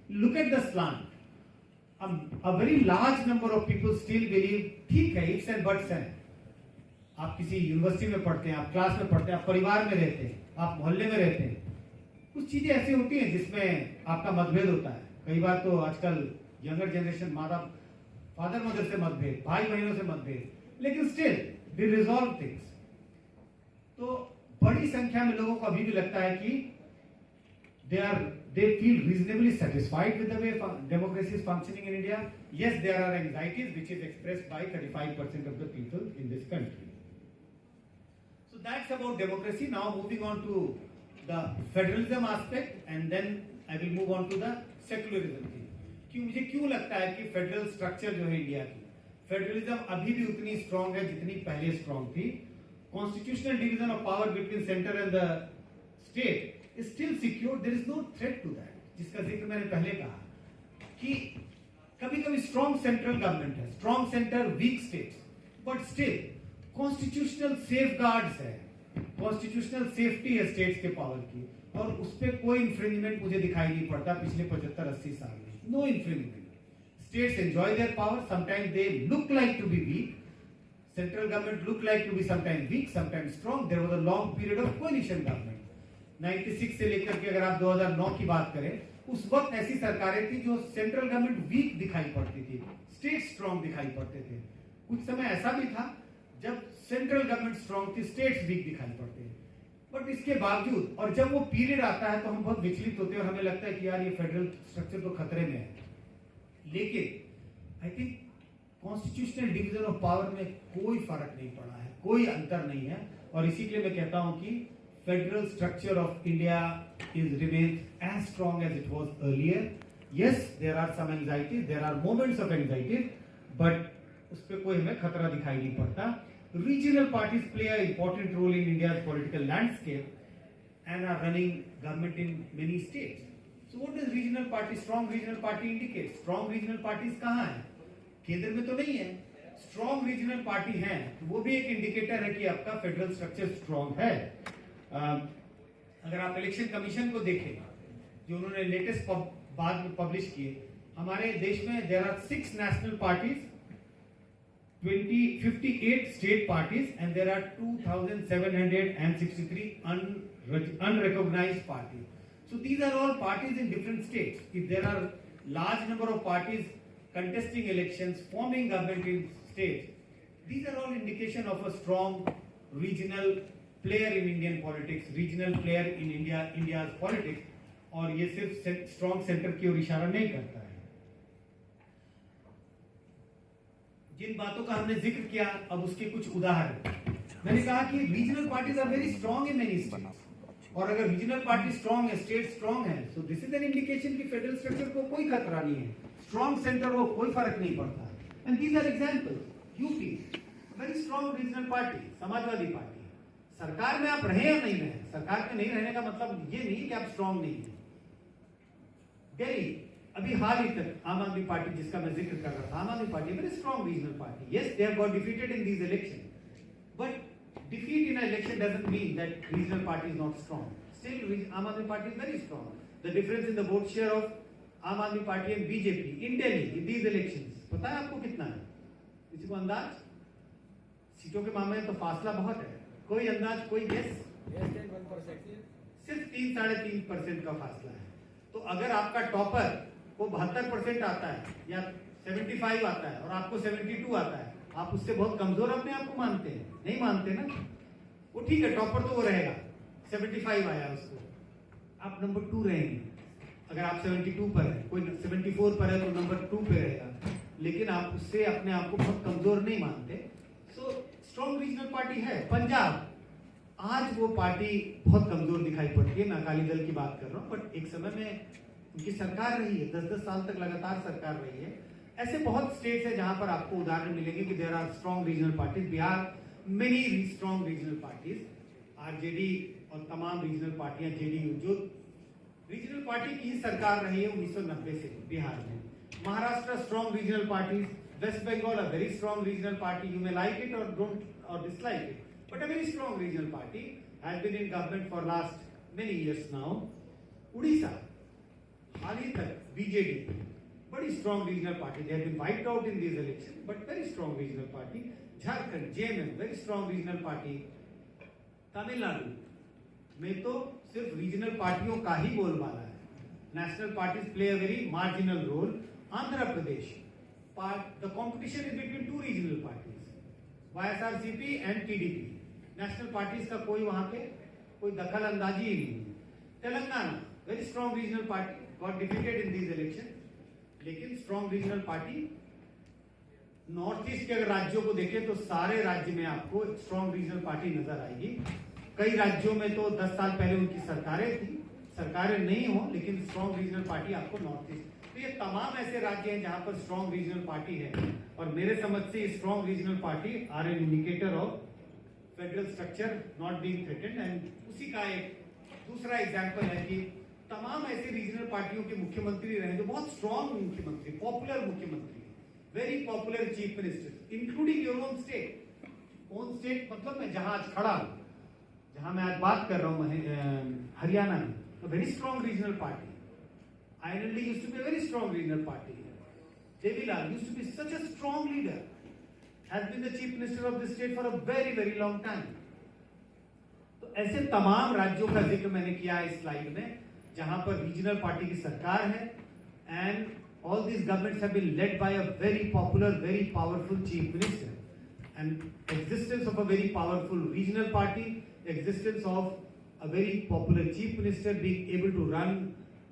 look at the slant. a very large number of people still believe ठीक है, ifs and buts हैं. आप किसी यूनिवर्सिटी में पढ़ते हैं, आप क्लास में पढ़ते हैं, आप परिवार में रहते हैं, आप मोहल्ले में रहते हैं, कुछ चीजें ऐसी होती हैं जिसमें आपका मतभेद होता है. कई बार तो आजकल यंगर जनरेशन फादर मदर से मतभेद, भाई बहनों से मतभेद, लेकिन स्टिल वी रिजॉल्व थिंग्स. तो बड़ी संख्या में लोगों को अभी भी लगता है कि they feel reasonably satisfied with the way democracy is functioning in India. Yes, there are anxieties which is expressed by 35% of the people in this country. So that's about democracy. Now moving on to the federalism aspect, and then I will move on to the secularism thing. मुझे क्यों लगता है कि फेडरल स्ट्रक्चर जो है इंडिया की, फेडरलिज्म अभी भी उतनी स्ट्रांग है जितनी पहले स्ट्रांग थी. Constitutional division of power between centre and the state is still secure. There is no threat to that. जिसका जिक्र मैंने पहले कहा कि कभी-कभी strong central government है, strong center, weak states, but still constitutional safeguards है, constitutional safety है states के power की, और उस पे कोई infringement मुझे दिखाई नहीं पड़ता पिछले 75-80 साल में. No infringement. States enjoy their power. Sometimes they look like to be weak. Central government look like to be sometimes weak, sometimes strong. There was a long period of coalition government. 96 से लेकर के अगर आप 2009 की बात करें, उस वक्त ऐसी सरकारें थी जो सेंट्रल गवर्नमेंट वीक दिखाई पड़ती थी, स्टेट स्ट्रांग दिखाई पड़ते थे. कुछ समय ऐसा भी था जब सेंट्रल गवर्नमेंट स्ट्रांग थी, स्टेट्स वीक दिखाई पड़ते हैं. बट इसके बावजूद, और जब वो पीरियड आता है तो हम बहुत विचलित होते हैं और हमें लगता है कि यार ये फेडरल स्ट्रक्चर तो खतरे में है. लेकिन I think constitutional division of power में कोई फर्क नहीं पड़ा है, कोई अंतर नहीं है. और इसी के लिए मैं कहता हूं कि federal structure of India remains as strong as it was earlier. Yes, there are some anxieties, there are moments of anxiety, but उस पे कोई हमें खतरा दिखाई नहीं पड़ता. Regional parties play an important role in India's political landscape and are running government in many states. So what does regional party, strong regional party indicate? Strong regional parties कहाँ हैं? केंद्र में तो नहीं है. Strong regional party हैं, तो वो भी एक इंडिकेटर है कि आपका फेडरल स्ट्रक्चर स्ट्रांग है. अगर आप इलेक्शन कमीशन को देखें जो उन्होंने लेटेस्ट बाद में पब्लिश किए, हमारे देश में there are 6 national parties, 58 state parties and there are 2763 unrecognized parties. So these are all parties in different states. If there are large number of parties contesting elections, forming government in states, these are all indication of a strong regional player in Indian politics, regional player in India's politics, और ये सिर्फ स्ट्रॉन्ग सेंटर की ओर इशारा नहीं करता है. जिन बातों का हमने जिक्र किया, अब उसके कुछ उदाहरण. मैंने कहा कि regional parties are very strong in many states, और अगर रीजनल पार्टी स्ट्रॉन्ग है, स्टेट स्ट्रॉन्ग है, so this is an indication कि फेडरल स्ट्रक्चर को कोई खतरा नहीं है, स्ट्रॉन्ग सेंटर को कोई फर्क नहीं पड़ता. And these are examples. UP very strong regional party, Samajwadi party. सरकार में आप रहे या नहीं रहे, सरकार में नहीं रहने का मतलब ये नहीं कि आप स्ट्रॉन्ग नहीं है. दिल्ली अभी हाल ही तक आम आदमी पार्टी जिसका मैं जिक्र कर रहा था, आम आदमी party very strong regional party. Yes, they have got defeated in these election, but defeat in election doesn't mean that regional party is not strong. Still आम आदमी party is very strong. The difference in the vote share of आम आदमी party and BJP in Delhi in these elections पता है आपको कितना है? किसी को अंदाज? सीटों के मामले में तो फासला बहुत है. कोई अंदाज, कोई गेस? सिर्फ 3-3.5% का फासला है. तो अगर आपका टॉपर को 72% आता है या 75 आता है और आपको 72 आता है, आप उससे बहुत कमजोर अपने आप को मानते हैं? नहीं मानते ना. वो ठीक है, टॉपर तो वो रहेगा, 75 आया उसको, आप नंबर 2 रहेंगे. अगर आप 72 पर है, कोई 74 पर है तो नंबर 2 पे रहेगा, लेकिन आप उससे अपने आप को बहुत कमजोर नहीं मानते. सो स्ट्रॉन्ग रीजनल पार्टी है. पंजाब, आज वो पार्टी बहुत कमजोर दिखाई पड़ती है. मैं अकाली दल की बात कर रहा हूँ, बट एक समय में उनकी सरकार रही है, 10-10 साल तक लगातार सरकार रही है. ऐसे बहुत स्टेट्स है जहां पर आपको उदाहरण मिलेंगे कि there are strong regional parties. Bihar many strong regional parties, RJD और तमाम रीजनल पार्टियां, जेडीयू जो रीजनल पार्टी की ही सरकार रही है 1990 से बिहार में. Maharashtra strong regional parties, west Bengal a very strong regional party. You may like it और डोंट और dislike it, but a very strong regional party has been in government for last many years now. Odisha, हाल ही तक बीजेडी, बड़ी strong regional party, they have been wiped out in this election but very strong regional party. Jharkhand JMM very strong regional party. Tamil Nadu में तो सिर्फ रीजनल पार्टियों का ही बोलबाला है, national parties play a very marginal role. Andhra Pradesh the competition is between two regional parties, YSRCP and TDP. National parties का कोई वहां पे कोई दखल अंदाजी ही नहीं। Telangana very strong regional party, got defeated in this election, लेकिन strong regional party. North east के अगर राज्यों को देखें तो सारे राज्य में आपको स्ट्रॉन्ग रीजनल पार्टी नजर आएगी। कई राज्यों में तो 10 साल पहले उनकी सरकारें थी, सरकारें नहीं हो लेकिन स्ट्रॉन्ग रीजनल पार्टी आपको नॉर्थ ईस्ट। तो ये तमाम ऐसे राज्य हैं जहां पर स्ट्रॉन्ग रीजनल पार्टी है, और मेरे समझ से strong regional party are an indicator of federal structure not being threatened. And उसी का एक दूसरा एग्जांपल है कि तमाम ऐसे रीजनल पार्टियों के मुख्यमंत्री रहे जो बहुत स्ट्रॉन्ग मुख्यमंत्री, पॉपुलर मुख्यमंत्री, very popular chief ministers, including your own state. Own state मतलब मैं जहां आज खड़ा हूं, जहां मैं आज बात कर रहा हूं, हरियाणा में, very strong regional party. INLD used to be a very strong regional party. Devilal used to be such a strong leader, has been the chief minister of the state for a very, very long time. तो ऐसे तमाम राज्यों का जिक्र मैंने किया है इस स्लाइड में, जहां पर रीजनल पार्टी की सरकार है, and all these governments have been led by a very popular, very powerful chief minister. And existence of a very powerful regional party, existence of a very popular chief minister being able to run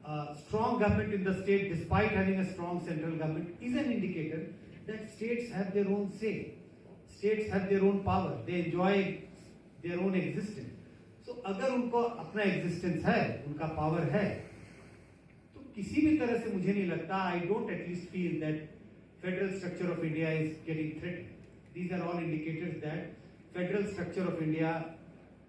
a strong government in the state despite having a strong central government is an indicator that states have their own say, states have their own power, they enjoy their own existence. So अगर उनको अपना existence है, उनका power है, तो किसी भी तरह से मुझे नहीं लगता, I don't at least feel that federal structure of India is getting threatened. These are all indicators that federal structure of India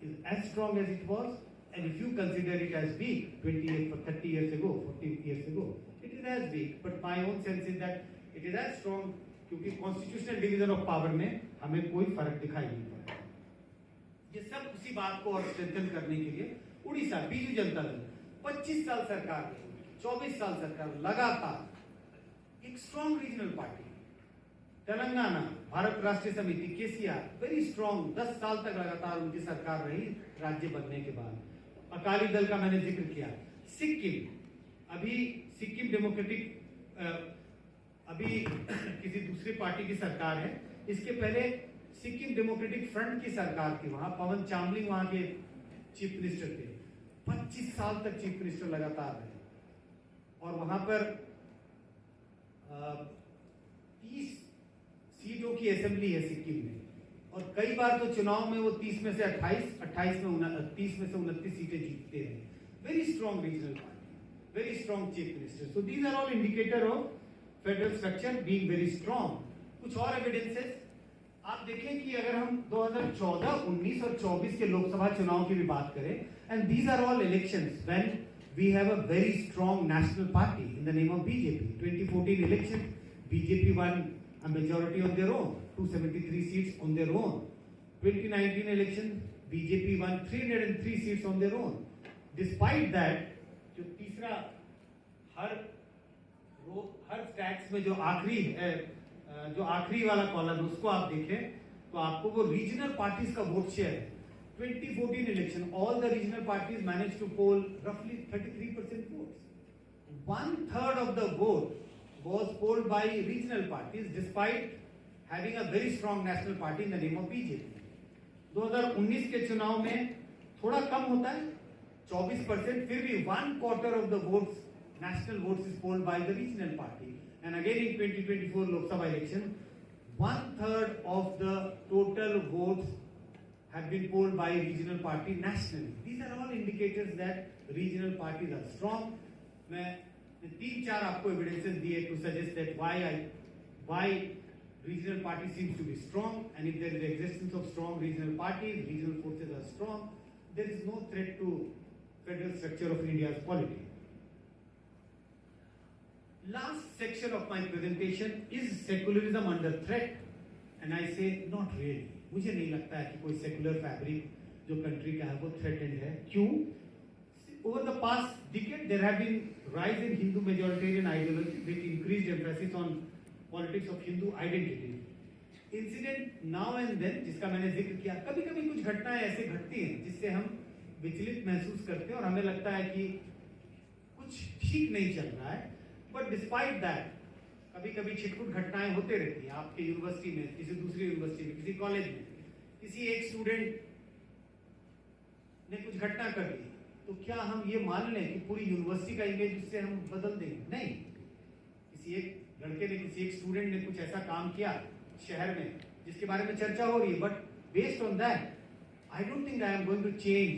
is as strong as it was. And if you consider it as weak 20 years or 30 years ago, 40 years ago, it is as weak. But my own sense is that it is as strong क्योंकि constitutional division of power में हमें कोई फर्क दिखाई नहीं पड़ा। ये सब उसी बात को और स्ट्रेंथन करने के लिए उड़ीसा बीजू जनता दल 25 साल सरकार, 24 साल सरकार लगातार एक strong regional party. Telangana Bharat राष्ट्रीय समिति केसीआर वेरी स्ट्रॉन्ग, 10 साल तक लगातार उनकी सरकार रही राज्य बनने के बाद। अकाली दल का मैंने जिक्र किया। सिक्किम, अभी सिक्किम डेमोक्रेटिक अभी किसी दूसरी पार्टी की सरकार है, इसके पहले सिक्किम डेमोक्रेटिक फ्रंट की सरकार थी, वहां पवन चामलिंग वहां के चीफ मिनिस्टर थे, 25 साल तक चीफ मिनिस्टर लगातार रहे, और वहां पर 30 सीटों की असेंबली है सिक्किम में, और कई बार तो चुनाव में वो 30 में से 28, 30 में से 29 सीटें जीतते हैं। Very strong regional party, very strong chief minister. So these are all indicator of federal structure being very strong. कुछ और एविडेंसेस आप देखें कि अगर हम 2014, 19 और 24 के लोकसभा चुनाव की भी बात करें, and these are all elections when we have a very strong national party in the name of BJP. 2014 election BJP won a majority on their own, 273 seats on their own. 2019 election, BJP won 303 seats on their own. Despite that, जो तीसरा हर स्टैट्स में जो आखिरी वाला कॉलम उसको आप देखें तो आपको वो रीजनल पार्टीज का वोट शेयर है। 2014 election, all the regional parties manage to poll रफली 33% votes. 1/3 of the vote was polled by regional parties despite having a very strong national party in the name of BJP. 2019 के चुनाव में थोड़ा कम होता है 24%, फिर भी 1/4 of the votes, national votes is polled by the regional party. And again in 2024 Lok Sabha election, 1/3 of the total votes have been polled by regional party nationally. These are all indicators that regional parties are strong. मैं 3-4 आपको एविडेंसेस दिए to suggest that why regional party seems to be strong, and if there is existence of strong regional parties, regional forces are strong, there is no threat to federal structure of India's polity. Last section of my presentation is secularism under threat, and I say not really. मुझे नहीं लगता है कि कोई सेकुलर फैब्रिक जो कंट्री का है वो थ्रेटेंड है। क्यों? Over the past decade, there have been rise in Hindu majoritarian ideology with increased emphasis on politics of Hindu identity. Incident now and then, जिसका मैंने जिक्र किया, कभी-कभी कुछ घटनाएं ऐसे घटती हैं जिससे हम विचलित महसूस करते हैं और हमें लगता है कि कुछ ठीक नहीं चल रहा है. But despite that, कभी-कभी छिटपुट घटनाएं होते रहती हैं आपके यूनिवर्सिटी में, किसी दूसरी यूनिवर्सिटी में, किसी कॉलेज में, किसी एक स्टूडेंट ने कुछ घटना कर दी, तो क्या हम ये मान लें कि पूरी यूनिवर्सिटी का इमेज उससे हम बदल देंगे? नहीं. किसी एक लड़के ने, किसी एक स्टूडेंट ने कुछ ऐसा काम किया शहर में जिसके बारे में चर्चा हो रही है, but based on that I don't think I am going to change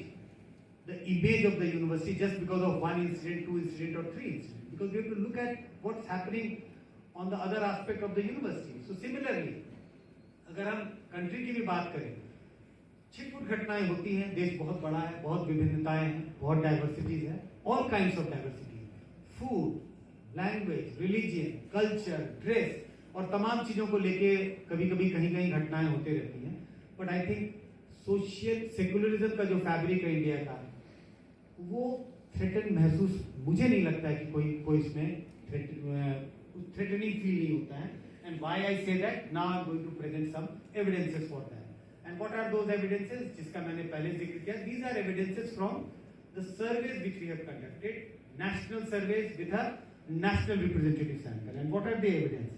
the image of the university just because of one incident, two incident और three incident, because we have to look at what's happening on the other aspect of the university. So similarly अगर हम कंट्री की भी बात करें, छिटपुट घटनाएं होती हैं, देश बहुत बड़ा है, बहुत विभिन्नताएं हैं, बहुत डाइवर्सिटीज है, all kinds of diversity, food, language, religion, culture, dress और तमाम चीजों को लेके कभी-कभी कहीं-कहीं घटनाएं होती रहती हैं. But I think social secularism का जो फैब्रिक है इंडिया का, वो थ्रेटन महसूस मुझे नहीं लगता है कि कोई इसमें थ्रेटनिंग फील नहीं होता है. And why I say that, now I am going to present some evidences for that. And what are those evidences? जिसका मैंने पहले जिक्र किया. These are evidences from the surveys which we have conducted, national surveys with a national representative sample. And what are the evidence?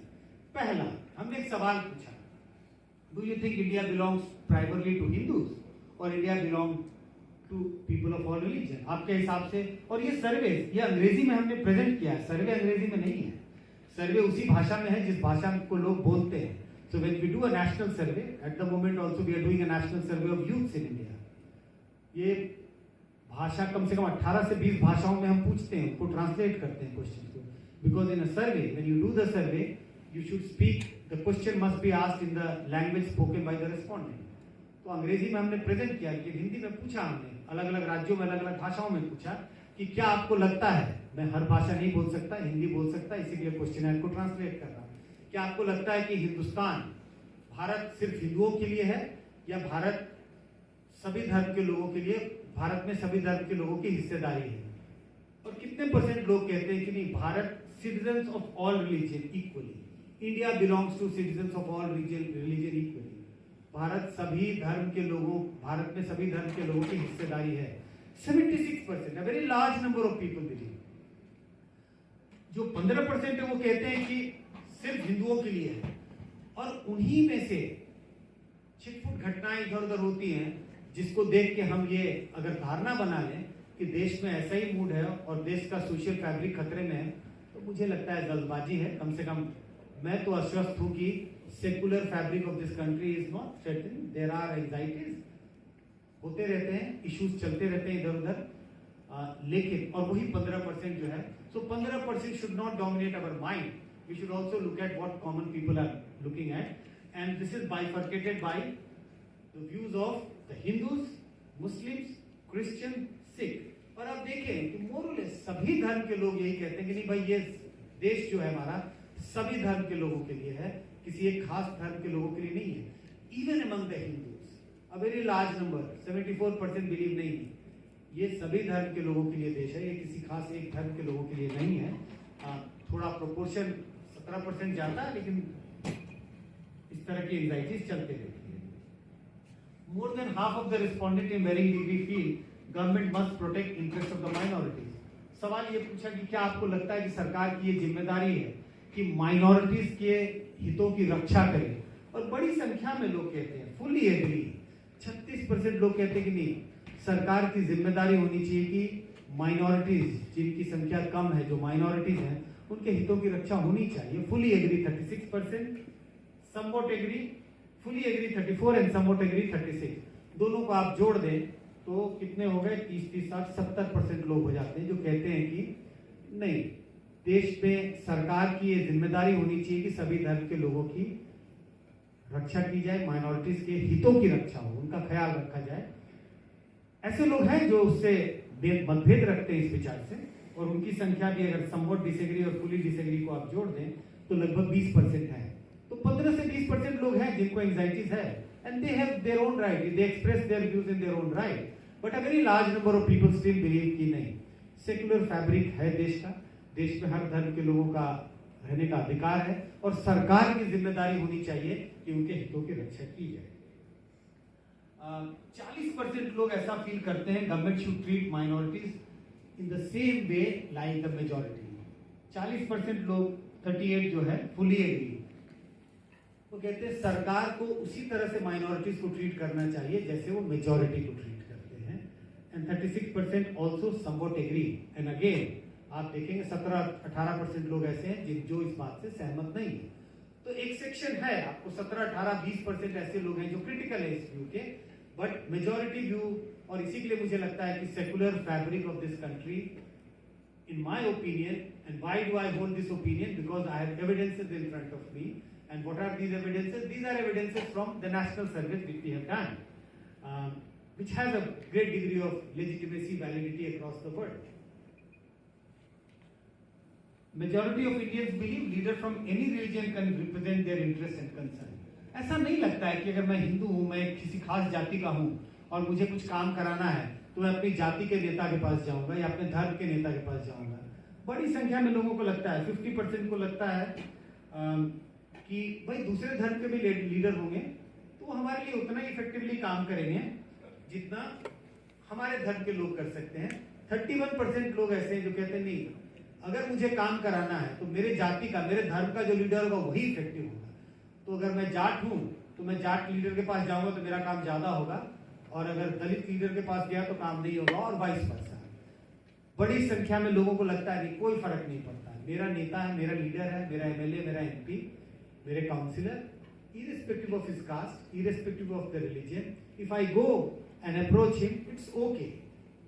पहला, हमने एक सवाल पूछा. Do you think India belongs primarily to Hindus or India belongs to people of all religion? आपके हिसाब से. और ये सर्वे, ये अंग्रेजी में हमने प्रेजेंट किया है. सर्वे अंग्रेजी में नहीं है. सर्वे उसी भाषा में है जिस भाषा को लोग बोलते हैं. So when we do a national survey, at the moment also we are doing a national survey of youths in India. ये भाषा कम से कम 18 से 20 भाषाओं में हम पूछते हैं, उसको ट्रांसलेट करते हैं क्वेश्चन को. Because in a survey, when you do the survey, you should speak. The question must be asked in the language spoken by the respondent. तो अंग्रेजी में हमने प्रेजेंट किया कि हिंदी में पूछा हमने, अलग-अलग राज्यों में अलग-अलग भाषाओं में पूछा कि क्या आपको लगता है, मैं हर भाषा नहीं बोल सकता, हिंदी बोल सकता, इसीलिए क्वेश्चन को ट्रांसलेट कर रहा हूं. क्या आपको लगता है कि हिंदुस्तान, भारत सिर्फ हिंदुओं के लिए है या भारत सभी धर्म के लोगों के लिए, भारत में सभी धर्म के लोगों की हिस्सेदारी है? और कितने परसेंट लोग कहते हैं कि नहीं, Bharat citizens of all religion equally, India belongs to citizens of all religion equally, Bharat सभी धर्म के लोगों, भारत में सभी धर्म के लोगों की हिस्सेदारी है. 76%, a very large number of people believe. जो 15% है वो कहते हैं कि सिर्फ हिंदुओं के लिए है. और उन्हीं में से छिटपुट घटनाएं इधर उधर होती हैं जिसको देख के हम ये अगर धारणा बना लें कि देश में ऐसा ही मूड है और देश का सोशल फैब्रिक खतरे में है, तो मुझे लगता है जल्दबाजी है. कम से कम मैं तो आश्वस्त हूं कि secular fabric of this country is not threaten. There are anxieties होते रहते हैं, इश्यूज चलते रहते हैं इधर उधर, लेकिन और वही 15% जो है, सो 15% should not dominate our mind. We should also look at what common people are looking at, and this is bifurcated by the views of the Hindus, Muslims, Christian, Sikh. और आप देखें कि more or less सभी धर्म के लोग यही कहते हैं कि नहीं भाई, ये देश जो है हमारा सभी धर्म के लोगों के लिए है, किसी एक खास धर्म के लोगों के लिए नहीं है. Even among the Hindus, a very large number, 74% believe नहीं है ये सभी धर्म के लोगों के लिए देश है, ये किसी खास एक धर्म के लोगों के लिए नहीं है. थोड़ा प्रोपोर्शन 17% जाता है, लेकिन इस तरह की एंजाइटीज चलते रहती है. More than half of the respondent in varying degree feel government must protect interest of the minorities. सवाल ये पूछा कि क्या आपको लगता है कि सरकार की ये जिम्मेदारी है कि माइनॉरिटीज के हितों की रक्षा करे? और बड़ी संख्या में लोग कहते हैं, फुली एग्री, 36% लोग कहते हैं कि नहीं, सरकार की जिम्मेदारी होनी चाहिए कि माइनॉरिटीज जिनकी संख्या कम है, जो माइनॉरिटीज हैं, उनके हितों की रक्षा होनी चाहिए. Fully agree 36%, somewhat agree, fully agree 34 and somewhat agree 36. दोनों को आप जोड़ दें तो कितने हो गए? 30, 60, 70% लोग हो जाते हैं जो कहते हैं कि नहीं, देश में सरकार की ये जिम्मेदारी होनी चाहिए कि सभी धर्म के लोगों की रक्षा की जाए, माइनॉरिटीज के हितों की रक्षा हो, उनका ख्याल रखा जाए. ऐसे लोग हैं जो उससे मतभेद रखते हैं इस विचार से, और उनकी संख्या भी अगर समवॉट डिसएग्री और फुली डिसएग्री को आप जोड़ दें तो लगभग 20% है. तो 15 से 20% लोग हैं जिनको एंजाइटीज है, and they have their own right, they express their views in their own right. But a very large number of people still believe कि नहीं, सेकुलर फैब्रिक है देश का, देश में हर धर्म के लोगों का रहने का अधिकार है और सरकार की जिम्मेदारी होनी चाहिए कि उनके हितों की रक्षा की जाए। 40% लोग ऐसा फील करते हैं government should treat minorities in the same way like the majority. 40% लोग 38 जो है फुली एग्री, वो कहते हैं सरकार को उसी तरह से माइनॉरिटीज को ट्रीट करना चाहिए जैसे वो मेजॉरिटी को ट्रीट करते हैं। And 36% also somewhat agree. And again आप देखेंगे 17-18% लोग ऐसे हैं जो इस बात से सहमत नहीं है। तो एक सेक्शन है, आपको 17-18-20% ऐसे लोग हैं जो क्रिटिकल है इस व्यू के, बट मेजॉरिटी व्यू, और इसी के लिए मुझे लगता है कि secular fabric of this country, in my opinion, and why do I hold this opinion? Because I have evidences in front of me. And what are these evidences? These are evidences from the national survey which we have done, which has a great degree of legitimacy, validity across the world. Majority of Indians believe leader from any religion can represent their interests and concern. ऐसा नहीं लगता है कि अगर मैं हिंदू हूं, मैं किसी खास जाति का हूं और मुझे कुछ काम कराना है तो मैं अपनी जाति के नेता के पास जाऊंगा या अपने धर्म के नेता के पास जाऊंगा। बड़ी संख्या में लोगों को लगता है, 50% को लगता है कि भाई दूसरे धर्म के भी लीडर होंगे तो वो हमारे लिए उतना ही इफेक्टिवली काम करेंगे जितना हमारे धर्म के लोग कर सकते हैं। 31% लोग ऐसे हैं जो कहते हैं नहीं, अगर मुझे काम कराना है तो मेरे जाति का, मेरे धर्म का जो लीडर होगा वही इफेक्टिव होगा। तो अगर मैं जाट हूं तो मैं जाट लीडर के पास जाऊंगा तो मेरा काम ज्यादा होगा, और अगर दलित लीडर के पास गया तो काम नहीं होगा, और वाइस वर्सा। बड़ी संख्या में लोगों को लगता है नहीं, कोई फर्क नहीं पड़ता, मेरा नेता है, मेरा लीडर है, मेरा एमएलए, मेरा एमपी, मेरे councillor, irrespective of his caste, irrespective of the religion, if I go and approach him, it's okay.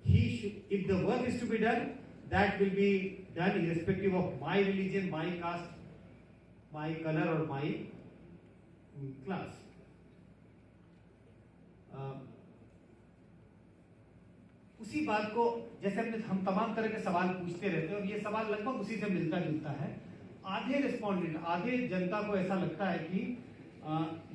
He should, if the work is to be done, that will be done irrespective of my religion, my caste, my color or my class. उसी बात को जैसे हम तमाम तरह के सवाल पूछते रहते हैं और ये सवाल लगभग उसी से मिलता जुलता है। आधे रिस्पोंडेंट, आधे जनता को ऐसा लगता है कि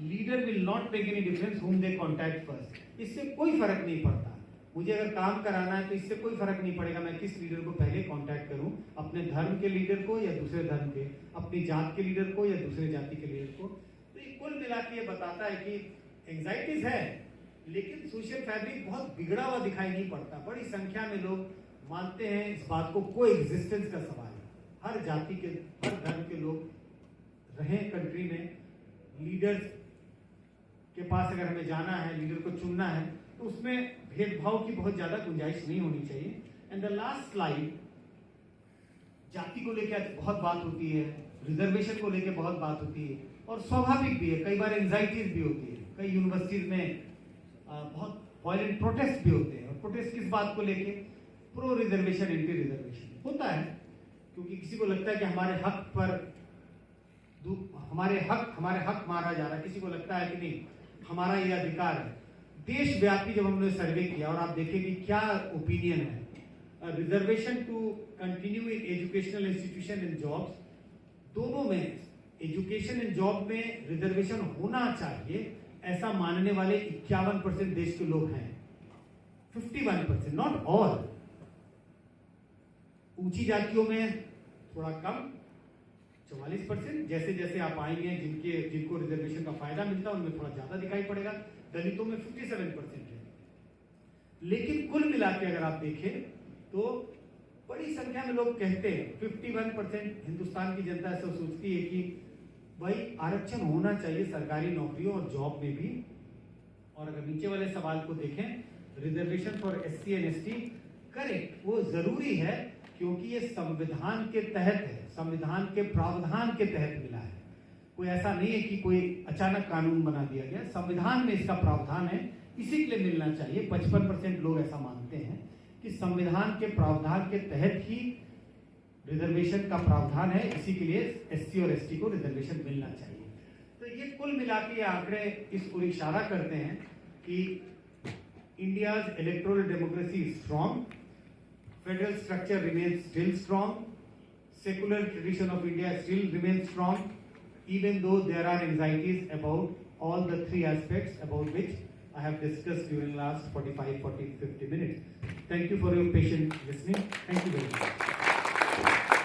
leader will not make any difference हुम दे कॉन्टैक्ट फर्स्ट। इससे कोई फर्क नहीं पड़ता, मुझे अगर काम कराना है तो इससे कोई फर्क नहीं पड़ेगा मैं किस लीडर को पहले कांटेक्ट करूं, अपने धर्म के लीडर को या दूसरे धर्म के, अपनी जात के लीडर को या दूसरे जाति के लीडर को। तो ये कुल मिला के ये बताता है कि एंजाइटीज है लेकिन सोशल फैब्रिक बहुत बिगड़ा हुआ दिखाई नहीं पड़ता। बड़ी संख्या में लोग मानते हैं इस बात को, कोई एग्जिस्टेंस का सवाल है, हर जाति के, हर धर्म के लोग रहें कंट्री में। लीडर्स के पास अगर हमें जाना है, लीडर को चुनना है, तो उसमें भेदभाव की बहुत ज्यादा गुंजाइश नहीं होनी चाहिए। एंड द लास्ट स्लाइड, जाति को लेकर बहुत बात होती है, रिजर्वेशन को लेकर बहुत बात होती है, और स्वाभाविक भी है, कई बार एंजाइटीज भी होती है। कई यूनिवर्सिटीज में बहुत वायलेंट प्रोटेस्ट भी होते हैं, और प्रोटेस्ट किस बात को लेके, प्रो रिजर्वेशन एंटी रिजर्वेशन होता है, क्योंकि किसी को लगता है कि हमारे हक पर हमारे हक मारा जा रहा है, किसी को लगता है कि नहीं हमारा ये अधिकार है। देशव्यापी जब हमने सर्वे किया और आप देखें कि क्या ओपिनियन है, reservation to continue in educational institution and jobs, दोनों में एजुकेशन एंड जॉब में रिजर्वेशन होना चाहिए ऐसा मानने वाले 51% देश के लोग हैं। 51%, नॉट ऑल। ऊंची जातियों में थोड़ा कम, 44%। जैसे जैसे आप आएंगे जिनको रिजर्वेशन का फायदा मिलता है उनमें थोड़ा ज्यादा दिखाई पड़ेगा। दलितों में 57% है। लेकिन कुल मिला के अगर आप देखें तो बड़ी संख्या में लोग कहते हैं, 51% हिंदुस्तान की जनता ऐसा सोचती है कि भाई आरक्षण होना चाहिए सरकारी नौकरियों और जॉब में भी। और अगर नीचे वाले सवाल को देखें, reservation for SC and ST, correct, वो जरूरी है क्योंकि ये संविधान के तहत है, संविधान के प्रावधान के तहत मिला है। कोई ऐसा नहीं है कि कोई अचानक कानून बना दिया गया, संविधान में इसका प्रावधान है, इसी के लिए मिलना चाहिए। 55% लोग ऐसा मानते हैं कि संविधान के प्रावधान के तहत ही रिजर्वेशन का प्रावधान है, इसी के लिए एससी और एसटी को रिजर्वेशन मिलना चाहिए। तो ये कुल मिला के आंकड़े इस ओर इशारा करते हैं कि India's electoral democracy is strong, federal structure remains still strong, secular tradition of India still remains strong, even though there are anxieties about all the three aspects about which I have discussed during the last 45, 40, 50 minutes. Thank you for your patient listening. Thank you very much.